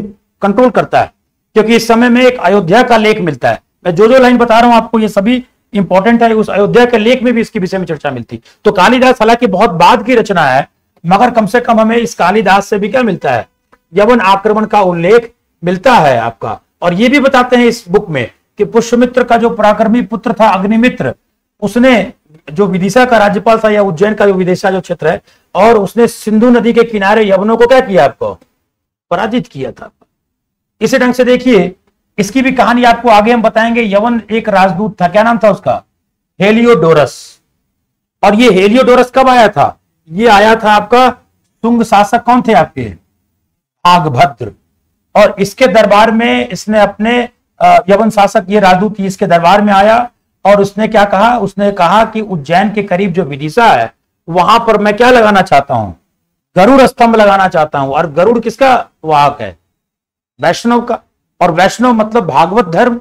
A: कंट्रोल करता है। क्योंकि इस समय में एक अयोध्या का लेख मिलता है, मैं जो जो लाइन बता रहा हूं आपको ये सभी इंपॉर्टेंट है, उस अयोध्या के लेख में भी इसके विषय में चर्चा मिलती। तो कालिदास हालांकि बहुत बाद की रचना है, मगर कम से कम हमें इस कालिदास से भी क्या मिलता है, यवन आक्रमण का उल्लेख मिलता है आपका। और ये भी बताते हैं इस बुक में कि पुष्यमित्र का जो पराक्रमी पुत्र था अग्निमित्र, उसने जो विदिशा का राज्यपाल था या उज्जैन का जो विदिशा जो क्षेत्र है, और उसने सिंधु नदी के किनारे यवनों को क्या किया, आपको पराजित किया था। इसी ढंग से देखिए इसकी भी कहानी आपको आगे हम बताएंगे। यवन एक राजदूत था, क्या नाम था उसका, हेलियोडोरस। और ये हेलियोडोरस कब आया था, ये आया था आपका शुंग शासक कौन थे आपके, भागभद्र। और इसके दरबार में इसने अपने यवन शासक ये राजदूत इसके दरबार में आया और उसने क्या कहा, उसने कहा कि उज्जैन के करीब जो विदिशा है वहां पर मैं क्या लगाना चाहता हूं, गरुड़ स्तंभ लगाना चाहता हूं। और गरुड़ किसका वाहक है, वैष्णव का। और वैष्णव मतलब भागवत धर्म।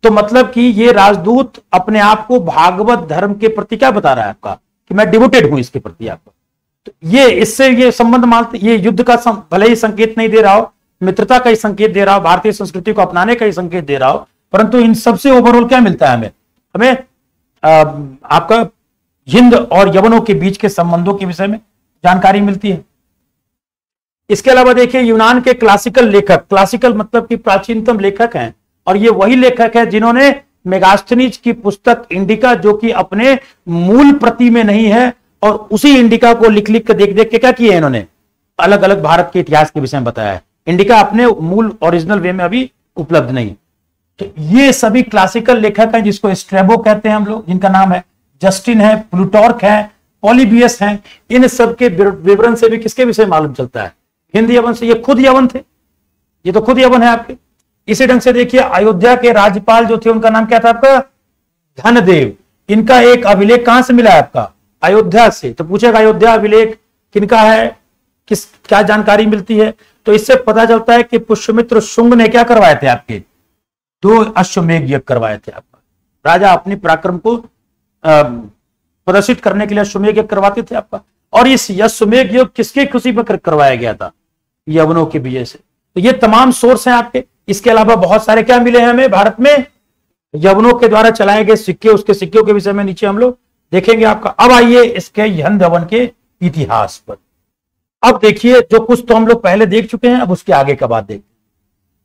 A: तो मतलब कि ये राजदूत अपने आप को भागवत धर्म के प्रति क्या बता रहा है आपका, कि मैं डिवोटेड हूं इसके प्रति आपका। तो ये इससे ये संबंध मानते, ये युद्ध का भले ही संकेत नहीं दे रहा हो, मित्रता का ही संकेत दे रहा हो, भारतीय संस्कृति को अपनाने का ही संकेत दे रहा हो, परंतु इन सबसे ओवरऑल क्या मिलता है हमें आपका हिंद और यवनों के बीच के संबंधों के विषय में जानकारी मिलती है। इसके अलावा देखिए यूनान के क्लासिकल लेखक, क्लासिकल मतलब कि प्राचीनतम लेखक हैं, और ये वही लेखक है जिन्होंने मेगास्थनीज की पुस्तक इंडिका, जो कि अपने मूल प्रति में नहीं है, और उसी इंडिका को लिख लिख के देख देख के क्या किए इन्होंने, अलग अलग भारत के इतिहास के विषय में बताया है। इंडिका अपने मूल ओरिजिनल वे में अभी उपलब्ध नहीं। तो ये सभी क्लासिकल लेखक हैं जिसको स्ट्रेबो कहते हैं हम लोग, जिनका नाम है जस्टिन है, प्लूटार्क है, पॉलीबियस हैं। इन सब के विवरण से भी किसके विषय मालूम चलता है, हिंद यवन से। ये खुद यवन थे, ये तो खुद यवन है आपके। इसी ढंग से देखिए अयोध्या के राज्यपाल जो थे उनका नाम क्या था आपका, धनदेव। इनका एक अभिलेख कहां से मिला है आपका, अयोध्या से। तो पूछेगा अयोध्या अभिलेख किनका है, किस क्या जानकारी मिलती है, तो इससे पता चलता है कि पुष्यमित्र शुंग ने क्या करवाए थे आपके, 2 अश्वमेध यज्ञ करवाए थे आपका। राजा अपने पराक्रम को प्रदर्शित करने के लिए अश्वमेध यज्ञ करवाते थे आपका। और इस अश्वमेध यज्ञ किसके खुशी में करवाया गया था, यवनों के विजय से। तो ये तमाम सोर्स हैं आपके। इसके अलावा बहुत सारे क्या मिले हैं हमें भारत में, यवनों के द्वारा चलाए गए सिक्के, उसके सिक्कों के विषय में नीचे हम लोग देखेंगे आपका। अब आइए इसके हिंद यवन के इतिहास पर। अब देखिए जो कुछ तो हम लोग पहले देख चुके हैं, अब उसके आगे का बात देखते हैं।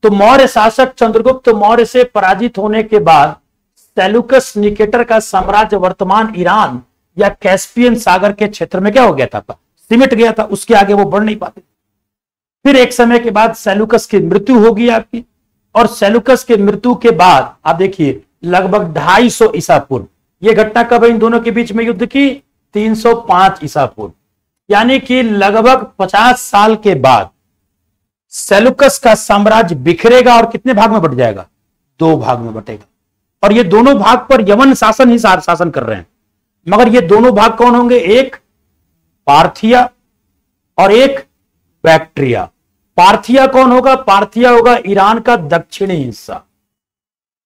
A: तो मौर्य शासक चंद्रगुप्त मौर्य से पराजित होने के बाद सेल्यूकस निकेटर का साम्राज्य वर्तमान ईरान या कैस्पियन सागर के क्षेत्र में क्या हो गया था, सिमट गया था। उसके आगे वो बढ़ नहीं पाते। फिर एक समय के बाद सेल्यूकस की मृत्यु होगी आपकी, और सेल्यूकस की मृत्यु के बाद आप देखिए लगभग 250 ईसा पूर्व, यह घटना कब है इन दोनों के बीच में युद्ध की, 305 ईसा पूर्व, यानी कि लगभग 50 साल के बाद सेल्यूकस का साम्राज्य बिखरेगा और कितने भाग में बट जाएगा, 2 भाग में बटेगा। और ये दोनों भाग पर यवन शासन ही शासन कर रहे हैं। मगर ये दोनों भाग कौन होंगे, एक पार्थिया और एक बैक्ट्रिया। पार्थिया कौन होगा? पार्थिया होगा ईरान का दक्षिणी हिस्सा,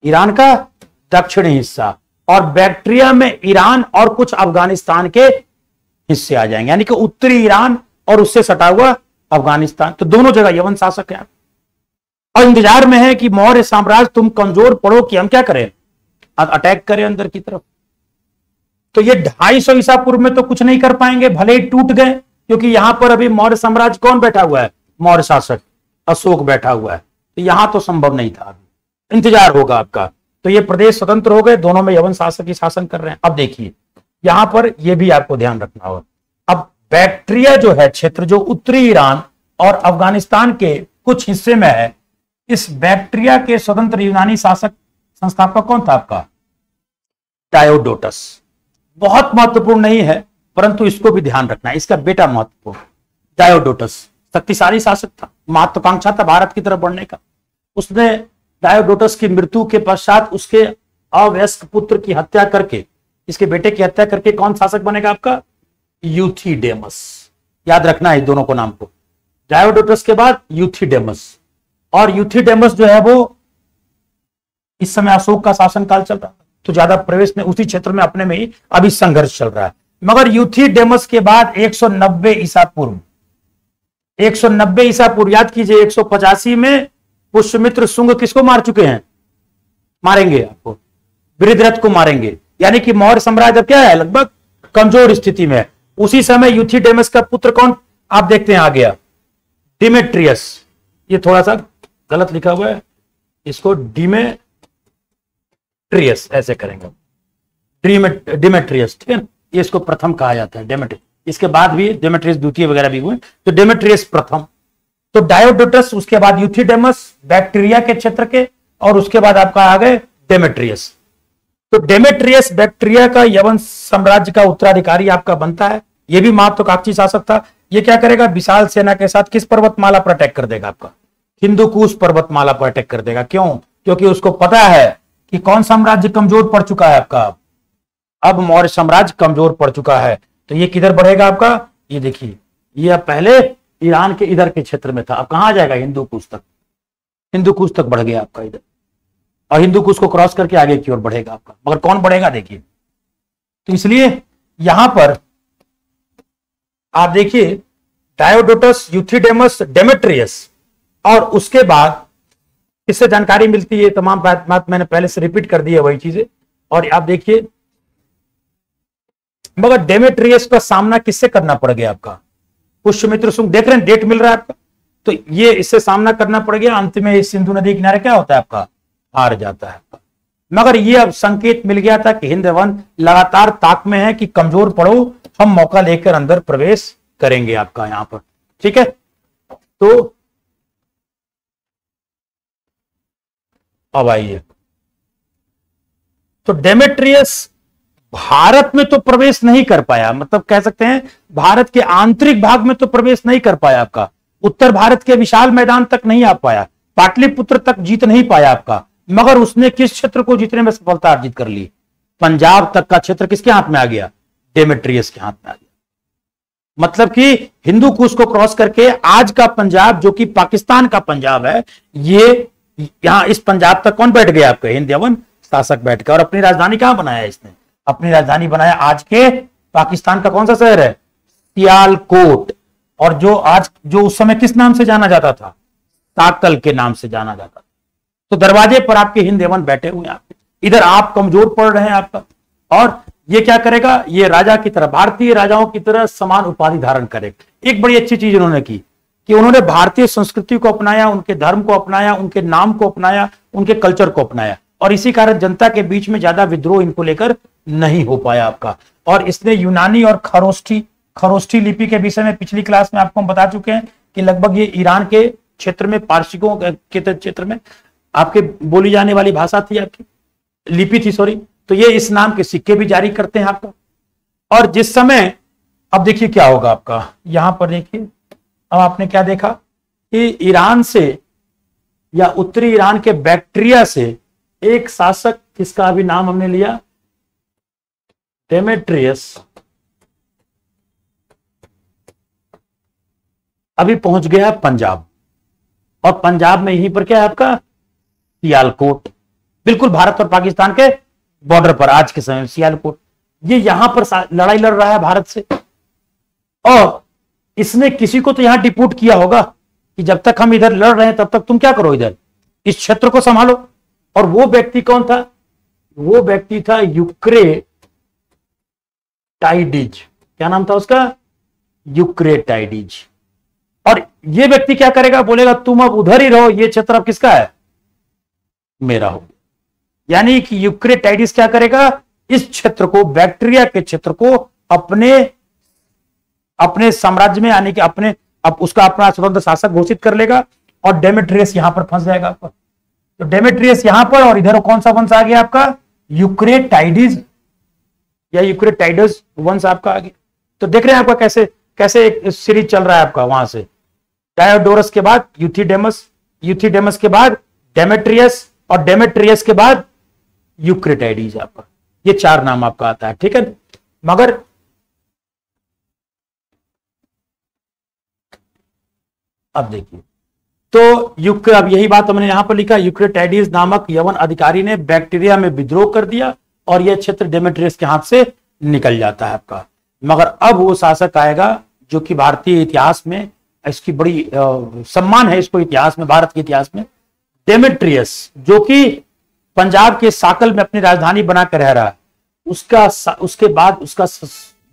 A: ईरान का दक्षिणी हिस्सा, और बैक्ट्रिया में ईरान और कुछ अफगानिस्तान के हिस्से आ जाएंगे, यानी कि उत्तरी ईरान और उससे सटा हुआ अफगानिस्तान। तो दोनों जगह यवन शासक है और इंतजार में है कि मौर्य साम्राज्य तुम कमजोर पड़ो कि हम क्या करें, अटैक करें अंदर की तरफ। तो ये 250 ईसा पूर्व में तो कुछ नहीं कर पाएंगे, भले ही टूट गए, क्योंकि यहां पर अभी मौर्य साम्राज्य कौन बैठा हुआ है? मौर्य शासक अशोक बैठा हुआ है, तो यहां तो संभव नहीं था, अभी इंतजार होगा आपका। तो ये प्रदेश स्वतंत्र हो गए, दोनों में यवन शासक ही शासन कर रहे हैं। अब देखिए यहां पर यह भी आपको ध्यान रखना होगा। अब बैक्ट्रिया जो है क्षेत्र, जो उत्तरी ईरान और अफगानिस्तान के कुछ हिस्से में है, इस बैक्ट्रिया के स्वतंत्र यूनानी शासक संस्थापक कौन था आपका? डायोडोटस। बहुत महत्वपूर्ण नहीं है, परंतु इसको भी ध्यान रखना है, इसका बेटा महत्वपूर्ण। डायोडोटस शक्तिशाली शासक था, महत्वाकांक्षा था भारत की तरफ बढ़ने का। उसने डायोडोटस की मृत्यु के पश्चात उसके अवयस्क पुत्र की हत्या करके, इसके बेटे की हत्या करके कौन शासक बनेगा आपका? यूथिडेमस। याद रखना है दोनों को, नाम को। डायोडोटस के बाद यूथिडेमस, और यूथिडेमस जो है वो इस समय अशोक का शासनकाल चल रहा है, तो ज्यादा प्रवेश में उसी क्षेत्र में अपने में ही अभी संघर्ष चल रहा है। मगर यूथिडेमस के बाद 190 ईसा पूर्व, 190 ईसा पूर्व, याद कीजिए 185 में पुष्यमित्र शुंग किसको मार चुके हैं? मारेंगे आपको, वृद्धरथ को मारेंगे, यानी कि मौर्य साम्राज्य अब क्या है? लगभग कमजोर स्थिति में है। उसी समय यूथिडेमस का पुत्र कौन आप देखते हैं आ गया? डिमेट्रियस। ये थोड़ा सा गलत लिखा हुआ है, इसको डिमेट्रियस ऐसे करेंगे, डिमेट्रियस, ठीक है ना? ये इसको प्रथम कहा जाता है, डेमेट्रियस। इसके बाद भी डेमेट्रियस द्वितीय वगैरह भी हुए, तो डेमेट्रियस प्रथम। तो डायोडोटस, उसके बाद यूथिडेमस बैक्टीरिया के क्षेत्र के, और उसके बाद आपका आ गए डेमेट्रियस। तो डेमेट्रियस बैक्टीरिया का यवन साम्राज्य का उत्तराधिकारी आपका बनता है। यह भी महत्वाकांक्षी शासक था। ये क्या करेगा? विशाल सेना के साथ किस पर्वतमाला पर अटैक कर देगा आपका? हिंदुकुश पर्वतमाला पर अटैक कर देगा। क्यों? क्योंकि उसको पता है कि कौन साम्राज्य कमजोर पड़ चुका है आपका, अब मौर्य साम्राज्य कमजोर पड़ चुका है। तो ये किधर बढ़ेगा आपका? ये देखिए, ये पहले ईरान के इधर के क्षेत्र में था, अब कहां जाएगा? हिंदुकुश तक, हिंदुकुश तक बढ़ गया आपका इधर, और हिंदुकुश को क्रॉस करके आगे की ओर बढ़ेगा आपका। मगर कौन बढ़ेगा देखिए, तो इसलिए यहां पर आप देखिए डायोडोटस, यूथिडेमस, डेमेट्रियस, और उसके बाद इससे जानकारी मिलती है, तमाम बात मैंने पहले से रिपीट कर दी है वही चीजें। और आप देखिए, मगर डेमेट्रियस का सामना किससे करना पड़ गया आपका? पुष्यमित्र शुंग। देख रहे हैं डेट मिल रहा है आपका, तो ये इससे सामना करना पड़ गया। अंत में इस सिंधु नदी किनारे क्या होता है आपका? हार जाता है। मगर ये अब संकेत मिल गया था कि हिंद यवन लगातार ताक में है कि कमजोर पड़ो, हम मौका लेकर अंदर प्रवेश करेंगे आपका यहां पर, ठीक है। तो अब आइए, तो डेमेट्रियस भारत में तो प्रवेश नहीं कर पाया, मतलब कह सकते हैं भारत के आंतरिक भाग में तो प्रवेश नहीं कर पाया आपका, उत्तर भारत के विशाल मैदान तक नहीं आ पाया, पाटलिपुत्र तक जीत नहीं पाया आपका। मगर उसने किस क्षेत्र को जीतने में सफलता अर्जित कर ली? पंजाब तक का क्षेत्र किसके हाथ में आ गया? डेमेट्रियस के हाथ में आ गया। मतलब कि हिंदू कुश को क्रॉस करके आज का पंजाब, जो कि पाकिस्तान का पंजाब है, ये यहां इस पंजाब तक कौन बैठ गया? आपके हिंद यवन शासक बैठ गया। और अपनी राजधानी कहां बनाया इसने? अपनी राजधानी बनाया आज के पाकिस्तान का कौन सा शहर है? सियालकोट। और जो उस समय किस नाम से जाना जाता था? ताकल के नाम से जाना जाता था। तो दरवाजे पर आपके हिंद यवन बैठे हुए हैं, इधर आप कमजोर पड़ रहे हैं आपका। और ये क्या करेगा? ये राजा की तरह, भारतीय राजाओं की तरह समान उपाधि धारण करेगा। एक बड़ी अच्छी चीज उन्होंने की कि उन्होंने भारतीय संस्कृति को अपनाया, उनके धर्म को अपनाया, उनके नाम को अपनाया, उनके कल्चर को अपनाया। और इसी कारण जनता के बीच में ज्यादा विद्रोह इनको लेकर नहीं हो पाया आपका। और इसने यूनानी और खरोष्ठी लिपि के विषय में पिछली क्लास में आपको हम बता चुके हैं कि लगभग ये ईरान के क्षेत्र में, पारसिकों के क्षेत्र में आपके बोली जाने वाली भाषा थी, आपकी लिपि थी, सॉरी। तो ये इस नाम के सिक्के भी जारी करते हैं आपका। और जिस समय, अब देखिए क्या होगा आपका, यहां पर देखिए, अब आपने क्या देखा कि ईरान से या उत्तरी ईरान के बैक्ट्रिया से एक शासक, किसका अभी नाम हमने लिया? डेमेट्रियस। अभी पहुंच गया है पंजाब, और पंजाब में यहीं पर क्या है आपका सियालकोट, बिल्कुल भारत और पाकिस्तान के बॉर्डर पर आज के समय सियालकोट। ये यहां पर लड़ाई लड़ रहा है भारत से, और इसने किसी को तो यहां डिपोर्ट किया होगा कि जब तक हम इधर लड़ रहे हैं तब तक तुम क्या करो, इधर इस क्षेत्र को संभालो। और वो व्यक्ति कौन था? वो व्यक्ति था यूक्रेटाइडिज। क्या नाम था उसका? यूक्रेटाइडिज। और ये व्यक्ति क्या करेगा? बोलेगा तुम अब उधर ही रहो, ये क्षेत्र अब किसका है? मेरा हो। यानी कि यूक्रेटाइडिस क्या करेगा? इस क्षेत्र को, बैक्टीरिया के क्षेत्र को अपने साम्राज्य में, यानी कि उसका अपना स्वतंत्र शासक घोषित कर लेगा, और डेमेट्रियस यहां पर फंस जाएगा आपका। तो डेमेट्रियस यहां पर, और इधर कौन सा वंश आ गया आपका? यूक्रेटाइडिस या यूक्रेटाइडस वंश आपका आ गया। तो देख रहे हैं आपका कैसे एक सीरीज चल रहा है आपका, वहां से डायोडोरस के बाद यूथिडेमस, यूथिडेमस के बाद डेमेट्रियस, और डेमेट्रियस के बाद यूक्रेटाइडिस आपका। ये 4 नाम आपका आता है, ठीक है। मगर अब देखिए, तो अब यही बात हमने यहां पर लिखा, यूक्रेटाइडिस नामक यवन अधिकारी ने बैक्टीरिया में विद्रोह कर दिया, और यह क्षेत्र डेमेट्रियस के हाथ से निकल जाता है आपका। मगर अब वो शासक आएगा जो कि भारतीय इतिहास में इसकी बड़ी सम्मान है, इसको इतिहास में, भारत के इतिहास में, डेमेट्रियस, जो कि पंजाब के साकल में अपनी राजधानी बनाकर रह रहा है। उसके बाद उसका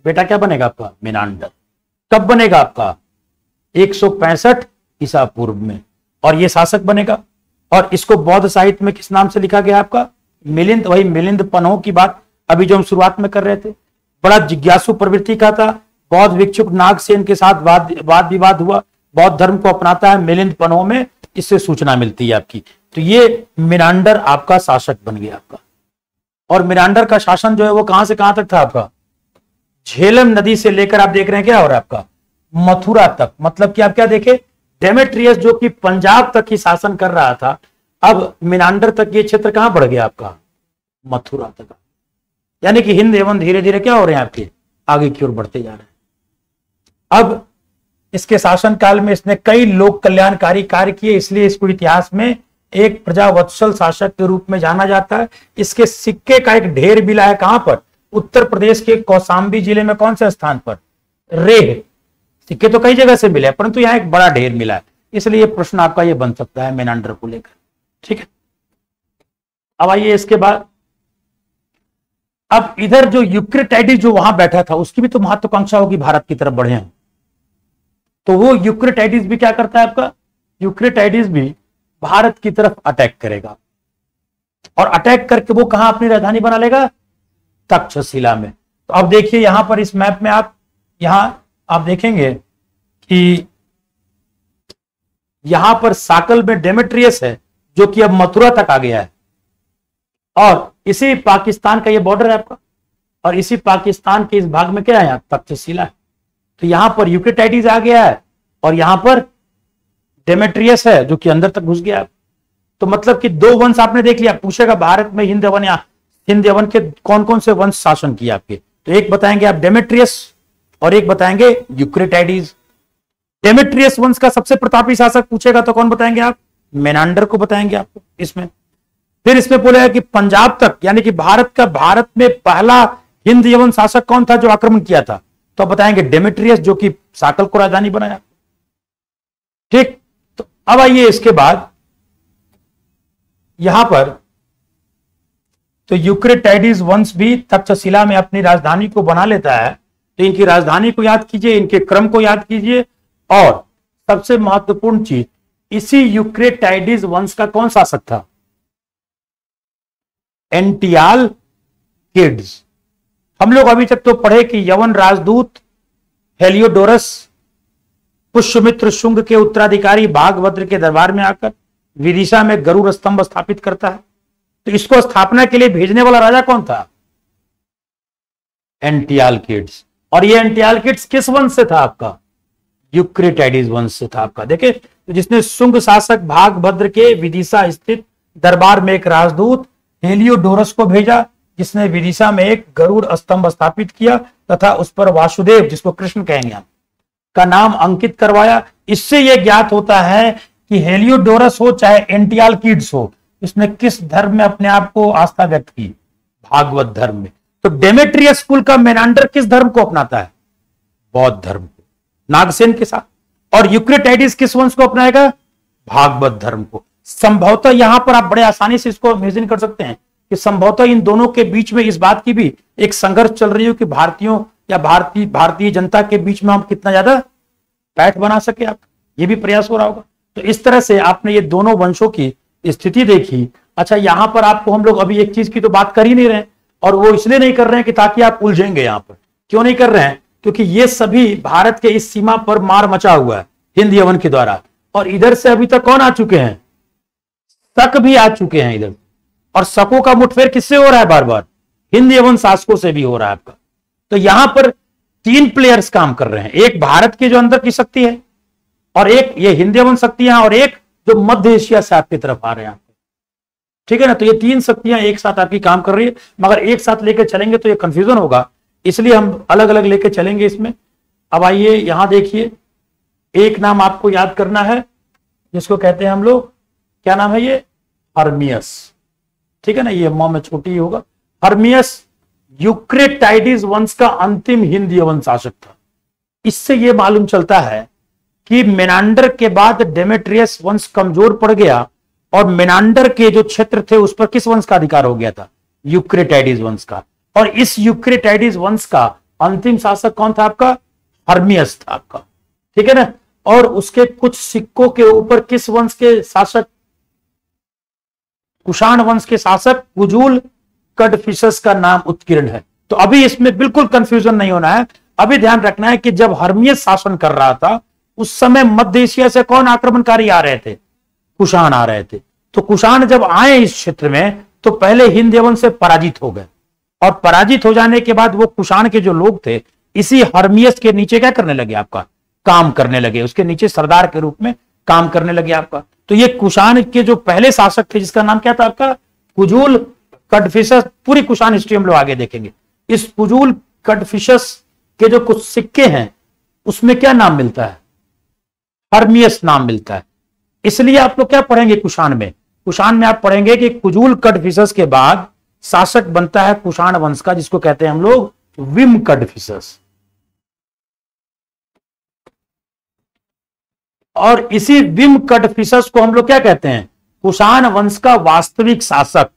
A: बेटा क्या बनेगा आपका? मेनांडर। कब बनेगा आपका? 165 ईसा पूर्व में, और ये शासक बनेगा। और इसको बौद्ध साहित्य में किस नाम से लिखा गया आपका? मिलिंद। वही मिलिंद पन्हो की बात अभी जो हम शुरुआत में कर रहे थे। बड़ा जिज्ञासु प्रवृत्ति का था, बौद्ध भिक्षुक नागसेन के साथ वाद विवाद हुआ, बौद्ध धर्म को अपनाता है मिलिंद पन्हो में, इससे सूचना मिलती है आपकी। तो ये मिनांडर आपका शासक बन गया आपका। और मिनांडर का शासन जो है वो कहां से कहां तक था आपका? झेलम नदी से लेकर आप देख रहे हैं क्या हो रहा है आपका? मथुरा तक। मतलब कि आप क्या देखे, डेमेट्रियस जो कि पंजाब तक ही शासन कर रहा था, अब मिनांडर तक ये क्षेत्र कहां बढ़ गया आपका? मथुरा तक। यानी कि हिंद एवं धीरे धीरे क्या हो रहे हैं आपके? आगे की ओर बढ़ते जा रहे हैं। अब इसके शासन काल में इसने कई लोक कल्याणकारी कार्य किए, इसलिए इसको इतिहास में एक प्रजावत्सल शासक के रूप में जाना जाता है। इसके सिक्के का एक ढेर मिला है कहां पर? उत्तर प्रदेश के कौशाम्बी जिले में। कौन से स्थान पर? रेह। सिक्के तो कई जगह से मिले, परंतु यहां एक बड़ा ढेर मिला है, इसलिए प्रश्न आपका ये बन सकता है मेनांडर को लेकर, ठीक है। अब आइए इसके बाद, अब इधर जो यूक्रेटाइडिस जो वहां बैठा था, उसकी भी तो महत्वाकांक्षा होगी भारत की तरफ बढ़े हैं। तो वो यूक्रेटाइडिस भी क्या करता है आपका? यूक्रेटाइडिस भी भारत की तरफ अटैक करेगा, और अटैक करके वो कहां अपनी राजधानी बना लेगा? तक्षशिला में। तो अब देखिए यहां पर इस मैप में आप देखेंगे कि यहां पर साकल में डेमेट्रियस है जो कि अब मथुरा तक आ गया है, और इसी पाकिस्तान का ये बॉर्डर है आपका, और इसी पाकिस्तान के इस भाग में क्या है? तक्षशिला है। तो यहां पर यूक्रेटाइडिस आ गया है, और यहां पर डेमेट्रियस है जो कि अंदर तक घुस गया है। तो मतलब कि 2 वंश आपने देख लिया। पूछेगा भारत में हिंद यवन के कौन कौन से वंश शासन किए आपके? तो एक बताएंगे आप डेमेट्रियस, और एक बताएंगे यूक्रेटाइडिस। डेमेट्रियस वंश का सबसे प्रतापी शासक पूछेगा तो कौन बताएंगे आप? मेनांडर को बताएंगे आपको इसमें। फिर इसमें बोलेगा कि पंजाब तक, यानी कि भारत में पहला हिंद यवन शासक कौन था जो आक्रमण किया था? तो बताएंगे डेमेट्रियस, जो कि साकल को राजधानी बनाया, ठीक। तो अब आइए इसके बाद यहां पर, तो यूक्रेटाइडिस वंश भी तक्षशिला में अपनी राजधानी को बना लेता है। तो इनकी राजधानी को याद कीजिए, इनके क्रम को याद कीजिए, और सबसे महत्वपूर्ण चीज, इसी यूक्रेटाइडिस वंश का कौन शासक था? एंटियालकिड्स। हम लोग अभी तक तो पढ़े कि यवन राजदूत हेलियोडोरस पुष्यमित्र शुंग के उत्तराधिकारी बाघभद्र के दरबार में आकर विदिशा में गरुड़ स्तंभ स्थापित करता है। तो इसको स्थापना के लिए भेजने वाला राजा कौन था? एंटियालकिड्स। और ये एंटियालकिड्स किस वंश से था आपका? यूक्रेटाइडिस वंश से था आपका। देखिए, तो जिसने शुंग शासक बाघभद्र के विदिशा स्थित दरबार में एक राजदूत हेलियोडोरस को भेजा, जिसने विदिशा में एक गरुड़ स्तंभ स्थापित किया तथा उस पर वासुदेव, जिसको कृष्ण कहेंगे हम, का नाम अंकित करवाया। इससे यह ज्ञात होता है कि हेलियोडोरस हो चाहे एंटियालकीड्स हो, इसने किस धर्म में अपने आप को आस्था व्यक्त की? भागवत धर्म में। तो डेमेट्रियस स्कूल का मेनांडर किस धर्म को अपनाता है? बौद्ध धर्म को, नागसेन के साथ। और यूक्रेटाइडिस किस वंश को अपनाएगा? भागवत धर्म को। संभवतः यहां पर आप बड़े आसानी से इसको इमेजिन कर सकते हैं कि संभवतः इन दोनों के बीच में इस बात की भी एक संघर्ष चल रही हो कि भारतीयों या भारतीय जनता के बीच में हम कितना ज्यादा पैठ बना सके। आप ये भी प्रयास हो रहा होगा। तो इस तरह से आपने ये दोनों वंशों की स्थिति देखी। अच्छा, यहां पर आपको हम लोग अभी एक चीज की तो बात कर ही नहीं रहे, और वो इसलिए नहीं कर रहे हैं कि ताकि आप उलझेंगे। यहां पर क्यों नहीं कर रहे हैं? क्योंकि ये सभी भारत के इस सीमा पर मार मचा हुआ है हिंद यवन के द्वारा, और इधर से अभी तक कौन आ चुके हैं? शक भी आ चुके हैं इधर। और शकों का मुठभेड़ किससे हो रहा है? बार बार हिंद यवन शासकों से भी हो रहा है आपका। तो यहां पर 3 प्लेयर्स काम कर रहे हैं। एक भारत के जो अंदर की शक्ति है, और एक ये हिंद यवन शक्तियां, और एक जो मध्य एशिया से आपकी तरफ आ रहे हैं। ठीक है ना? तो ये 3 शक्तियां एक साथ आपकी काम कर रही है, मगर एक साथ लेकर चलेंगे तो ये कंफ्यूजन होगा, इसलिए हम अलग अलग लेकर चलेंगे इसमें। अब आइए यहां देखिए, एक नाम आपको याद करना है जिसको कहते हैं हम लोग, क्या नाम है ये? हर्मियस। ठीक है ना? ये मौ में छोटी ही होगा। हर्मियस यूक्रेटाइडिस वंश का अंतिम हिंद यवन शासक था। इससे यह मालूम चलता है कि मेनांडर के बाद डेमेट्रियस वंश कमजोर पड़ गया, और मेनांडर के जो क्षेत्र थे उस पर किस वंश का अधिकार हो गया था? यूक्रेटाइडिस वंश का। और इस यूक्रेटाइडिस वंश का अंतिम शासक कौन था आपका? हर्मियस था आपका। ठीक है ना? और उसके कुछ सिक्कों के ऊपर किस वंश के शासक? कुषाण वंश के शासक कुजूल कडफिसस का नाम उत्कीर्ण है। तो अभी इसमें बिल्कुल कंफ्यूजन नहीं होना है। अभी ध्यान रखना है कि जब हर्मियस शासन कर रहा था उस समय मध्य एशिया से कौन आक्रमणकारी आ रहे थे? कुषाण आ रहे थे। तो कुषाण जब आए इस क्षेत्र में तो पहले हिंद यवन से पराजित हो गए, और पराजित हो जाने के बाद वो कुषाण के जो लोग थे इसी हर्मियस के नीचे क्या करने लगे? आपका काम करने लगे, उसके नीचे सरदार के रूप में काम करने लगे आपका। तो ये कुषाण के जो पहले शासक थे जिसका नाम क्या था आपका? कुजूल कडफिसस। पूरी कुषाण हिस्ट्री हम लोग आगे देखेंगे। इस कुजूल कडफिसस के जो कुछ सिक्के हैं उसमें क्या नाम मिलता है? हर्मियस नाम मिलता है। इसलिए आप लोग क्या पढ़ेंगे कुषाण में? कुषाण में आप पढ़ेंगे कि कुजूल कडफिसस के बाद शासक बनता है कुषाण वंश का, जिसको कहते हैं हम लोग विम कडफिसस। और इसी विम कडफिसस को हम लोग क्या कहते हैं? कुषाण वंश का वास्तविक शासक।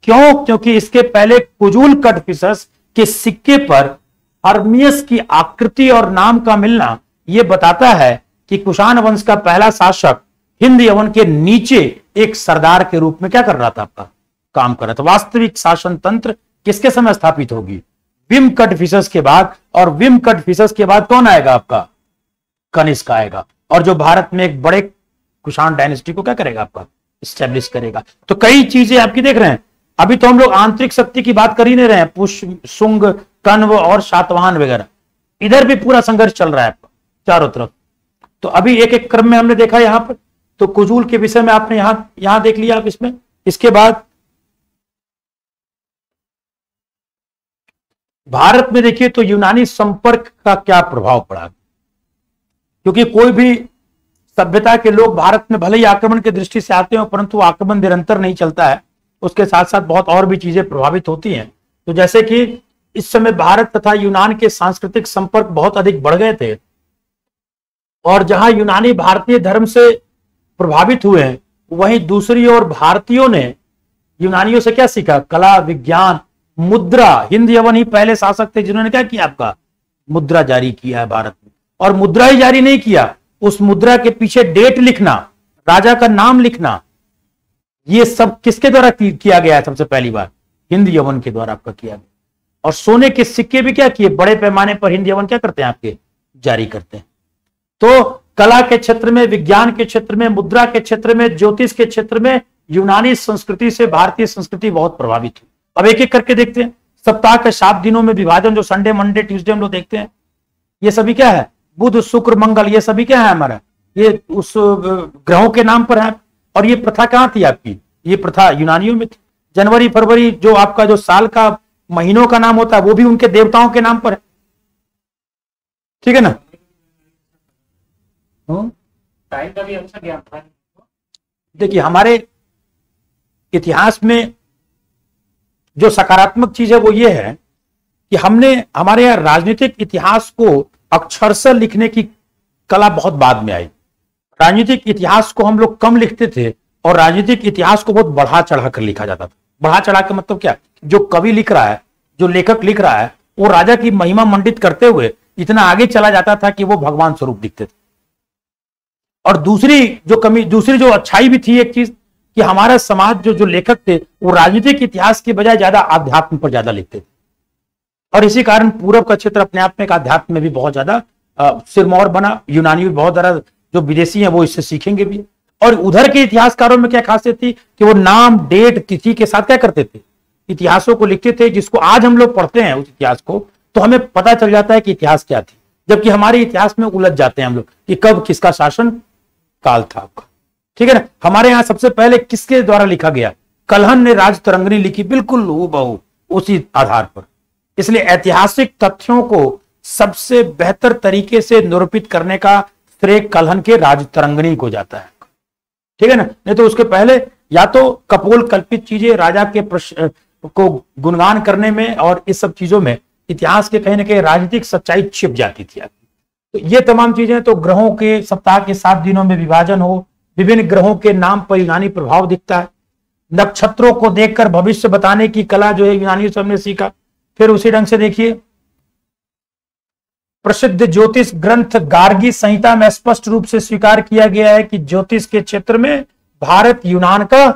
A: क्यों? क्योंकि इसके पहले कुजूल कडफिसस के सिक्के पर हर्मियस की आकृति और नाम का मिलना यह बताता है कि कुषाण वंश का पहला शासक हिंद यवन के नीचे एक सरदार के रूप में क्या कर रहा था? आपका काम कर रहा था। वास्तविक शासन तंत्र किसके समय स्थापित होगी? विम कडफिसस के बाद। और विम कडफिसस के बाद कौन आएगा? आपका कनिष्क आएगा, और जो भारत में एक बड़े कुषाण डायनेस्टी को क्या करेगा? आपका स्टैब्लिश करेगा। तो कई चीजें आपकी देख रहे हैं। अभी तो हम लोग आंतरिक शक्ति की बात कर ही नहीं रहे हैं, पुष्य, शुंग, कण्व और शातवाहन वगैरह। इधर भी पूरा संघर्ष चल रहा है चारों तरफ। तो अभी एक एक क्रम में हमने देखा यहां पर। तो कुजूल के विषय में आपने यहां देख लिया आप इसमें। इसके बाद भारत में देखिए तो यूनानी संपर्क का क्या प्रभाव पड़ा, क्योंकि कोई भी सभ्यता के लोग भारत में भले ही आक्रमण की दृष्टि से आते हो, परंतु आक्रमण निरंतर नहीं चलता है, उसके साथ साथ बहुत और भी चीजें प्रभावित होती हैं। तो जैसे कि इस समय भारत तथा यूनान के सांस्कृतिक संपर्क बहुत अधिक बढ़ गए थे, और जहां यूनानी भारतीय धर्म से प्रभावित हुए हैं, वहीं दूसरी ओर भारतीयों ने यूनानियों से क्या सीखा? कला, विज्ञान, मुद्रा। हिंद यवन ही पहले शासक थे जिन्होंने क्या किया? आपका मुद्रा जारी किया है भारत में। और मुद्रा ही जारी नहीं किया, उस मुद्रा के पीछे डेट लिखना, राजा का नाम लिखना, ये सब किसके द्वारा किया गया है? सबसे पहली बार हिंद यवन के द्वारा आपका किया गया। और सोने के सिक्के भी क्या किए? बड़े पैमाने पर हिंद यवन क्या करते हैं? आपके जारी करते हैं। तो कला के क्षेत्र में, विज्ञान के क्षेत्र में, मुद्रा के क्षेत्र में, ज्योतिष के क्षेत्र में यूनानी संस्कृति से भारतीय संस्कृति बहुत प्रभावित हुई। अब एक एक करके देखते हैं। सप्ताह के 7 दिनों में विभाजन, जो संडे, मंडे, ट्यूसडे हम लोग देखते हैं, ये सभी क्या है? बुध, शुक्र, मंगल, ये सभी क्या है हमारा? ये उस ग्रहों के नाम पर है। और ये प्रथा कहां थी आपकी? ये प्रथा यूनानियों में थी। जनवरी, फरवरी, जो आपका जो साल का महीनों का नाम होता है, वो भी उनके देवताओं के नाम पर है। ठीक है ना? टाइम का भी अच्छा ज्ञान था। देखिए हमारे इतिहास में जो सकारात्मक चीज है वो ये है कि हमने हमारे यहाँ राजनीतिक इतिहास को अक्षरशः लिखने की कला बहुत बाद में आई। राजनीतिक इतिहास को हम लोग कम लिखते थे और राजनीतिक इतिहास को बहुत बढ़ा चढ़ा कर लिखा जाता था। बढ़ा चढ़ा कर मतलब क्या, जो कवि लिख रहा है, जो लेखक लिख रहा है, वो राजा की महिमा मंडित करते हुए इतना आगे चला जाता था कि वो भगवान स्वरूप दिखते थे। और दूसरी जो अच्छाई भी थी एक चीज कि हमारा समाज जो लेखक थे वो राजनीतिक इतिहास के बजाय ज्यादा आध्यात्म पर ज्यादा लिखते थे। और इसी कारण पूरब का क्षेत्र अपने आप में एक आध्यात्म में भी बहुत ज्यादा सिरमौर बना। यूनानी भी बहुत ज्यादा, जो विदेशी हैं वो इससे सीखेंगे भी। और उधर के इतिहासकारों में क्या खासियत थी कि वो नाम, डेट, तिथि के साथ क्या करते थे, इतिहासों को लिखते थे, जिसको आज हम लोग पढ़ते हैं उस इतिहास को तो हमें पता चल जाता है कि इतिहास क्या थी। जबकि हमारे इतिहास में उलझ जाते हैं हम लोग कि कब किसका शासन काल था आपका। ठीक है ना। हमारे यहां सबसे पहले किसके द्वारा लिखा गया, कलहन ने राजतरंगिणी लिखी, बिल्कुल हूबहू उसी आधार पर। इसलिए ऐतिहासिक तथ्यों को सबसे बेहतर तरीके से निरूपित करने का श्रेय कलहन के राजतरंगिणी को जाता है। ठीक है ना। नहीं तो उसके पहले या तो कपोल कल्पित चीजें राजा के को गुणगान करने में और इस सब चीजों में इतिहास के कहीं ना कहीं राजनीतिक सच्चाई छिप जाती थी। तो ये तमाम चीजें, तो ग्रहों के सप्ताह के 7 दिनों में विभाजन हो, विभिन्न ग्रहों के नाम पर यूनानी प्रभाव दिखता है, नक्षत्रों को देखकर भविष्य बताने की कला जो है यूनानियों से हमने सीखा। फिर उसी ढंग से देखिए प्रसिद्ध ज्योतिष ग्रंथ गार्गी संहिता में स्पष्ट रूप से स्वीकार किया गया है कि ज्योतिष के क्षेत्र में भारत यूनान का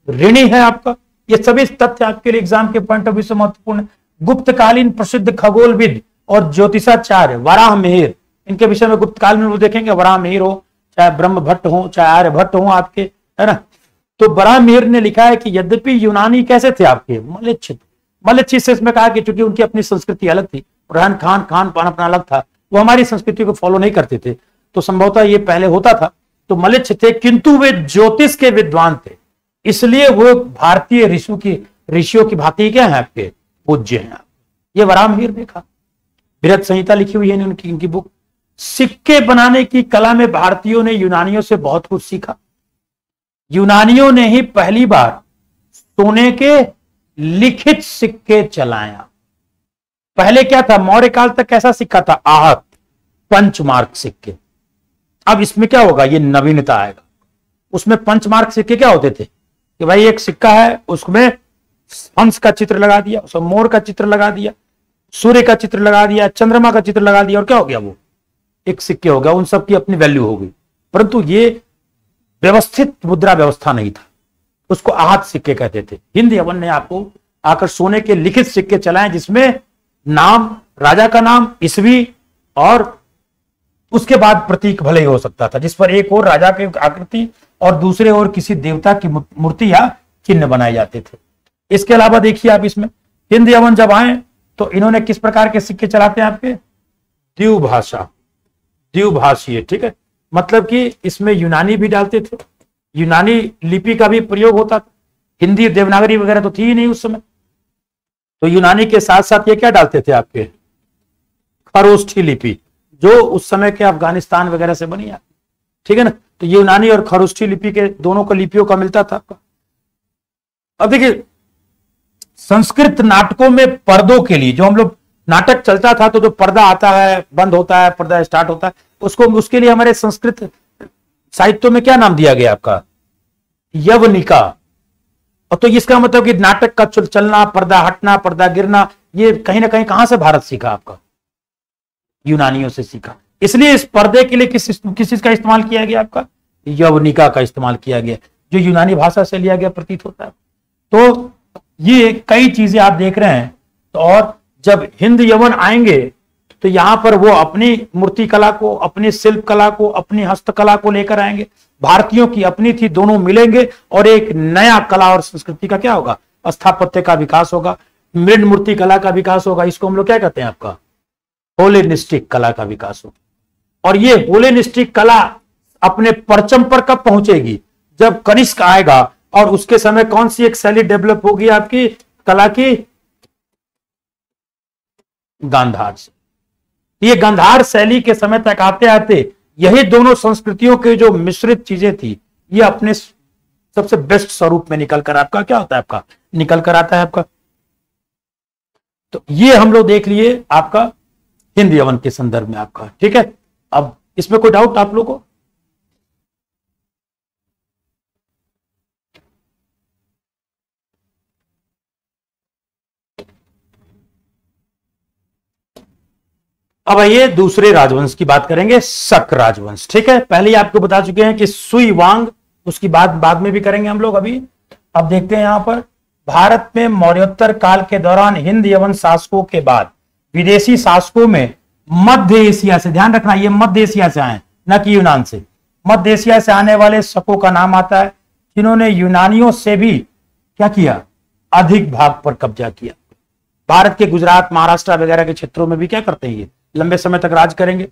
A: ऋणी है आपका। ये सभी तथ्य आपके लिए एग्जाम के पॉइंट ऑफ व्यू से महत्वपूर्ण है। गुप्तकालीन प्रसिद्ध खगोलविद और ज्योतिषाचार्य वराह मिहिर, इनके विषय में गुप्तकाल में वो देखेंगे, वराह मिहिर हो, चाहे ब्रह्म भट्ट हो, चाहे आर्य भट्ट हो आपके, है ना। तो वराह मिहिर ने लिखा है कि यद्यपि यूनानी कैसे थे आपके, मलेच्छित से इसमें कहा कि चूंकि उनकी अपनी संस्कृति अलग थी, रहन खान पान अपना अलग था, वो हमारी संस्कृति को फॉलो नहीं करते थे, तो संभवतः ये पहले होता था, तो मलेच्छ थे, किंतु वे ज्योतिष के विद्वान थे, इसलिए वो भारतीय ऋषियों की भांति क्या है आपके पूज्य हैं। ये वराह मिहिर ने कहा, बृहद संहिता लिखी हुई है इनकी बुक। सिक्के बनाने की कला में भारतीयों ने यूनानियों से बहुत कुछ सीखा। यूनानियों ने ही पहली बार सोने के लिखित सिक्के चलाया। पहले क्या था, मौर्य काल तक कैसा सिक्का था, आहत पंचमार्क सिक्के। अब इसमें क्या होगा, ये नवीनता आएगा। उसमें पंचमार्क सिक्के क्या होते थे कि भाई एक सिक्का है, उसमें हंस का चित्र लगा दिया, उसमें मोर का चित्र लगा दिया, सूर्य का चित्र लगा दिया, चंद्रमा का चित्र लगा दिया, और क्या हो गया, वो एक सिक्के हो गया। उन सब की अपनी वैल्यू हो गई, परंतु ये व्यवस्थित मुद्रा व्यवस्था नहीं था, उसको आहत सिक्के कहते थे। हिंद यवन ने आपको आकर सोने के लिखित सिक्के चलाए, जिसमें नाम, राजा का नाम, ईस्वी और उसके बाद प्रतीक भले ही हो सकता था, जिस पर एक और राजा की आकृति और दूसरे और किसी देवता की मूर्ति या चिन्ह बनाए जाते थे। इसके अलावा देखिए आप इसमें हिंद यवन जब आए तो इन्होंने किस प्रकार के सिक्के चलाते हैं आपके, द्विभाषीय। ठीक है, मतलब कि इसमें यूनानी भी डालते थे, यूनानी लिपि का भी प्रयोग होता था। हिंदी देवनागरी वगैरह तो थी ही नहीं उस समय, तो यूनानी के साथ साथ ये क्या डालते थे आपके, खरोष्ठी लिपि, जो उस समय के अफगानिस्तान वगैरह से बनी है। ठीक है ना। तो यूनानी और खरोष्ठी लिपि के दोनों का लिपियों का मिलता था आपका। अब देखिए संस्कृत नाटकों में पर्दों के लिए, जो हम लोग नाटक चलता था तो जो पर्दा आता है, बंद होता है, पर्दा स्टार्ट होता है, उसके लिए हमारे संस्कृत साहित्य में क्या नाम दिया गया आपका, यवनिका। और तो इसका मतलब कि नाटक का चलना, पर्दा हटना, पर्दा गिरना, ये कहीं ना कहीं कहां से भारत सीखा आपका, यूनानियों से सीखा। इसलिए इस पर्दे के लिए किस चीज का इस्तेमाल किया गया आपका, यवनिका का इस्तेमाल किया गया, जो यूनानी भाषा से लिया गया प्रतीत होता है। तो ये कई चीजें आप देख रहे हैं। तो और जब हिंद यवन आएंगे तो यहां पर वो अपनी मूर्ति कला को, अपनी शिल्प कला को, अपनी हस्तकला को लेकर आएंगे। भारतीयों की अपनी थी, दोनों मिलेंगे और एक नया कला और संस्कृति का क्या होगा, स्थापत्य का विकास होगा, मृद मूर्ति कला का विकास होगा। इसको हम लोग क्या कहते हैं आपका, होलेनिस्टिक कला का विकास होगा। और ये होलेनिस्टिक कला अपने परचम पर कब पहुंचेगी, जब कनिष्क आएगा, और उसके समय कौन सी एक शैली डेवलप होगी आपकी कला की, गांधार से। ये गांधार शैली के समय तक आते आते यही दोनों संस्कृतियों के जो मिश्रित चीजें थी, ये अपने सबसे बेस्ट स्वरूप में निकल कर आपका क्या होता है, आपका निकल कर आता है आपका। तो ये हम लोग देख लिए आपका हिंद यवन के संदर्भ में आपका, ठीक है। अब इसमें कोई डाउट आप लोगों को? अब आइए दूसरे राजवंश की बात करेंगे, शक राजवंश, ठीक है। पहले ही आपको बता चुके हैं कि सुई वांग, उसकी बात बाद में भी करेंगे हम लोग अभी। अब देखते हैं यहां पर, भारत में मौर्योत्तर काल के दौरान हिंद यवन शासकों के बाद विदेशी शासकों में मध्य एशिया से, ध्यान रखना ये मध्य एशिया से आए, न कि यूनान से, मध्य एशिया से आने वाले शकों का नाम आता है, जिन्होंने यूनानियों से भी क्या किया, अधिक भाग पर कब्जा किया। भारत के गुजरात, महाराष्ट्र वगैरह के क्षेत्रों में भी क्या करते हैं, ये लंबे समय तक राज करेंगे।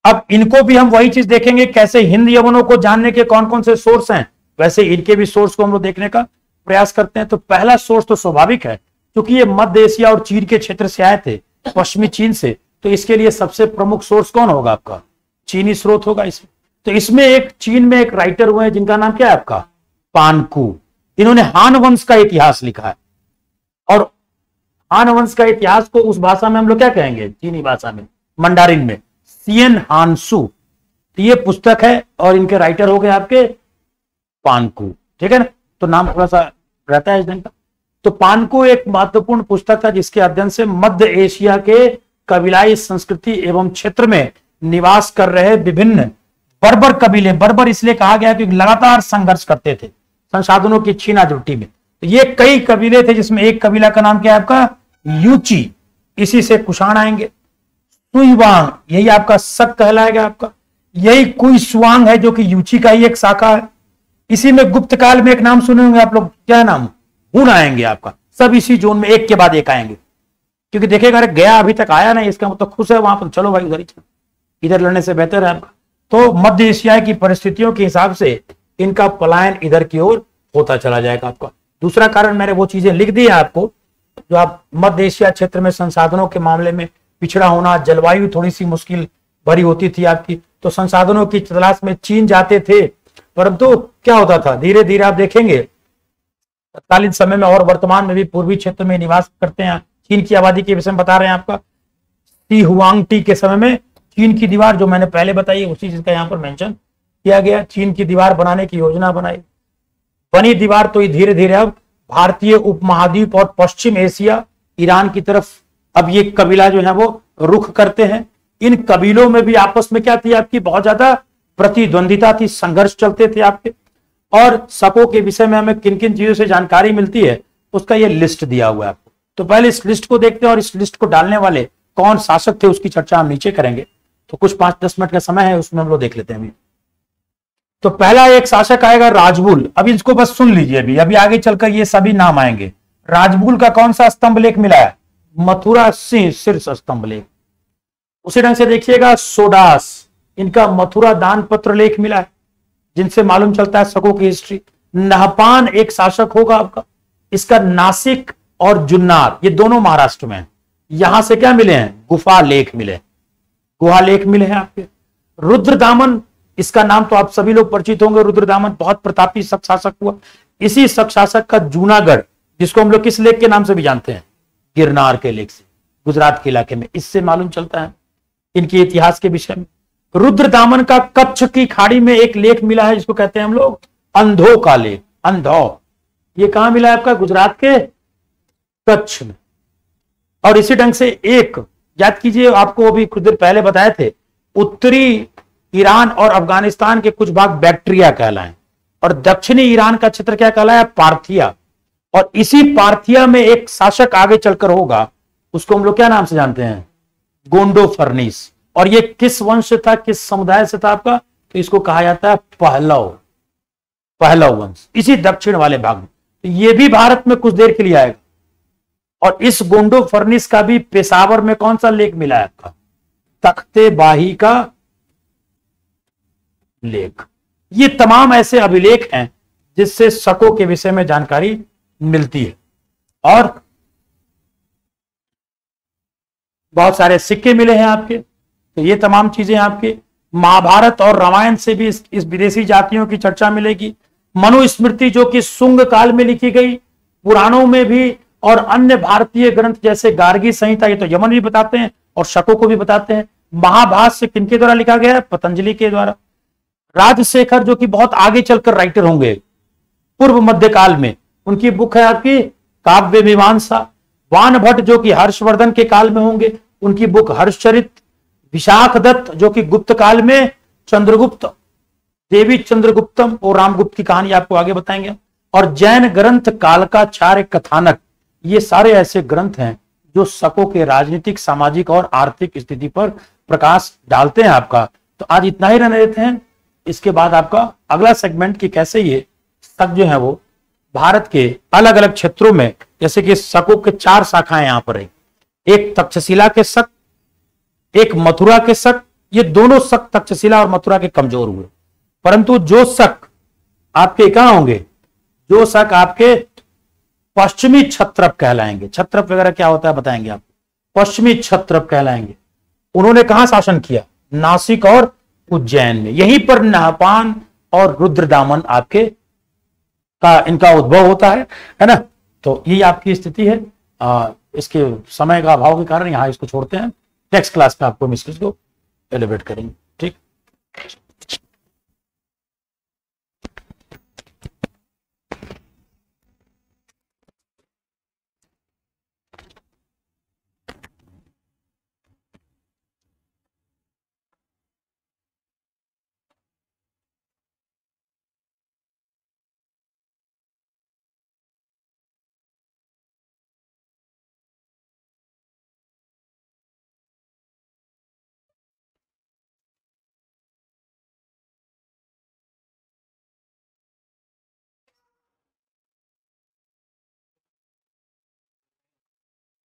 A: अब इनको भी हम वही चीज देखेंगे, कैसे हिंद यवनों को जानने के कौन कौन से सोर्स हैं, वैसे इनके भी सोर्स को हम लोग देखने का प्रयास करते हैं। तो पहला सोर्स तो स्वाभाविक है, क्योंकि ये मध्य एशिया और चीन के क्षेत्र से आए थे, पश्चिमी चीन से, तो इसके लिए सबसे प्रमुख सोर्स कौन होगा, आपका चीनी स्रोत होगा इसमें। तो इसमें एक चीन में एक राइटर हुए हैं जिनका नाम क्या है, आपका पानकू। इन्होंने हान वंश का इतिहास लिखा है, और हान वंश का इतिहास को उस भाषा में हम लोग क्या कहेंगे, चीनी भाषा में, मंडारिन में, सियन हानसू। तो ये पुस्तक है और इनके राइटर हो गए आपके पानकू, ठीक है ना। तो नाम थोड़ा सा रहता है इस दिन का। तो पानकू एक महत्वपूर्ण पुस्तक था जिसके अध्ययन से मध्य एशिया के कबीलाई संस्कृति एवं क्षेत्र में निवास कर रहे विभिन्न बर्बर कबीले, बर्बर इसलिए कहा गया क्योंकि लगातार संघर्ष करते थे संसाधनों की छीना-झपटी में। तो ये कई कबीले थे, जिसमें एक कबीला का नाम क्या है आपका, यूची, इसी से कुषाण आएंगे। सुईवांग, यही आपका शक कहलाएगा आपका। यही कुईसुआंग है जो कि यूची का ही एक शाखा है। इसी में गुप्त काल में एक नाम सुने होंगे आप लोग, क्या नाम, हुन आएंगे आपका। सब इसी जोन में एक के बाद एक आएंगे, क्योंकि देखेगा अरे गया अभी तक आया नहीं, इसका मतलब खुश है वहां पर, चलो भाई उधर ही चलो, इधर लड़ने से बेहतर है आपका। तो मध्य एशिया की परिस्थितियों के हिसाब से इनका पलायन इधर की ओर होता चला जाएगा आपका। दूसरा कारण मैंने वो चीजें लिख दी है आपको, जो आप मध्य एशिया क्षेत्र में संसाधनों के मामले में पिछड़ा होना, जलवायु थोड़ी सी मुश्किल भरी होती थी आपकी, तो संसाधनों की तलाश में चीन जाते थे। परंतु क्या होता था, धीरे धीरे आप देखेंगे तत्कालीन समय में और वर्तमान में भी पूर्वी क्षेत्र में निवास करते हैं। चीन की आबादी के विषय में बता रहे हैं आपका, सी हुआंग टी के समय में चीन की दीवार जो मैंने पहले बताई उसी चीज का यहाँ पर मेंशन किया गया। चीन की दीवार बनाने की योजना बनाई, बनी दीवार, तो ये धीरे धीरे अब भारतीय उपमहाद्वीप और पश्चिम एशिया, ईरान की तरफ अब ये कबीला जो है वो रुख करते हैं। इन कबीलों में भी आपस में क्या थी आपकी, बहुत ज्यादा प्रतिद्वंदिता थी, संघर्ष चलते थे आपके। और शकों के विषय में हमें किन किन चीजों से जानकारी मिलती है उसका ये लिस्ट दिया हुआ है आपको। तो पहले इस लिस्ट को देखते हैं, और इस लिस्ट को डालने वाले कौन शासक थे उसकी चर्चा हम नीचे करेंगे। तो कुछ 5-10 मिनट का समय है, उसमें हम लोग देख लेते हैं अभी। तो पहला एक शासक आएगा राजबुल। अभी इसको बस सुन लीजिए, अभी आगे चलकर ये सभी नाम आएंगे। राजबुल का कौन सा स्तंभ लेख मिला है, मथुरा सिंह शीर्ष स्तंभ लेख। उसी ढंग से देखिएगा सोडास, इनका मथुरा दान पत्र लेख मिला है, जिनसे मालूम चलता है शकों की हिस्ट्री। नहपान एक शासक होगा आपका, इसका नासिक और जुन्नार ये दोनों महाराष्ट्र में है। यहां से क्या मिले हैं, गुफा लेख मिले, गुहा लेख मिले हैं आपके। रुद्रदामन, इसका नाम तो आप सभी लोग परिचित होंगे, रुद्रदामन बहुत प्रतापी शक शासक हुआ। इसी शक शासक का जूनागढ़, जिसको हम लोग किस लेख के नाम से भी जानते हैं, गिरनार के लेख से, गुजरात के इलाके में, इससे मालूम चलता है इनके इतिहास के विषय में। रुद्रदामन का कच्छ की खाड़ी में एक लेख मिला है जिसको कहते हैं हम लोग अंधो का लेख, अंधो। ये कहां मिला है आपका, गुजरात के कच्छ में। और इसी ढंग से एक याद कीजिए, आपको अभी कुछ देर पहले बताए थे, उत्तरी ईरान और अफगानिस्तान के कुछ भाग बैक्ट्रिया कहलाए, और दक्षिणी ईरान का क्षेत्र क्या कहलाया, पार्थिया। और इसी पार्थिया में एक शासक आगे चलकर होगा, उसको हम लोग क्या नाम से जानते हैं, गोंडो फर्निस। और ये किस वंश से था, किस समुदाय से था आपका, तो इसको कहा जाता है पहलव, पहलव वंश, इसी दक्षिण वाले भाग में। तो ये भी भारत में कुछ देर के लिए आएगा। और इस गोंडो फर्निस का भी पेशावर में कौन सा लेख मिला है आपका, तख्ते बाही का लेख। ये तमाम ऐसे अभिलेख हैं जिससे शकों के विषय में जानकारी मिलती है। और बहुत सारे सिक्के मिले हैं आपके, तो ये तमाम चीजें आपके महाभारत और रामायण से भी इस विदेशी जातियों की चर्चा मिलेगी। मनुस्मृति जो कि शुंग काल में लिखी गई, पुराणों में भी, और अन्य भारतीय ग्रंथ जैसे गार्गी संहिता, ये तो यमन भी बताते हैं और शकों को भी बताते हैं। महाभाष्य किनके द्वारा लिखा गया है? पतंजलि के द्वारा। राजशेखर जो कि बहुत आगे चलकर राइटर होंगे पूर्व मध्यकाल में, उनकी बुक है आपकी काव्य मीमांसा। वान भट्ट जो कि हर्षवर्धन के काल में होंगे, उनकी बुक हर्षचरित। विशाख दत्त जो कि गुप्त काल में चंद्रगुप्त, देवी चंद्रगुप्तम और रामगुप्त की कहानी आपको आगे बताएंगे। और जैन ग्रंथ कालकाचार्य कथानक, ये सारे ऐसे ग्रंथ हैं जो शकों के राजनीतिक, सामाजिक और आर्थिक स्थिति पर प्रकाश डालते हैं आपका। तो आज इतना ही रहने देते हैं। इसके बाद आपका अगला सेगमेंट कि कैसे ये शक जो है वो भारत के अलग अलग क्षेत्रों में, जैसे कि शकों के 4 शाखाएं यहां पर है। एक तक्षशिला के शक, एक मथुरा के शक। ये दोनों शक तक्षशिला और मथुरा के कमजोर हुए, परंतु जो शक आपके कहां होंगे? जो शक आपके पश्चिमी क्षत्रप कहलाएंगे। क्षत्रप वगैरह क्या होता है बताएंगे आप। पश्चिमी क्षत्रप कहलाएंगे। उन्होंने कहां शासन किया? नासिक और उज्जैन में। यहीं पर नाहपान और रुद्रदामन आपके का इनका उद्भव होता है ना। तो ये आपकी स्थिति है। इसके समय का अभाव के कारण यहां इसको छोड़ते हैं। नेक्स्ट क्लास में आपको हम इसको एलिवेट करेंगे। ठीक।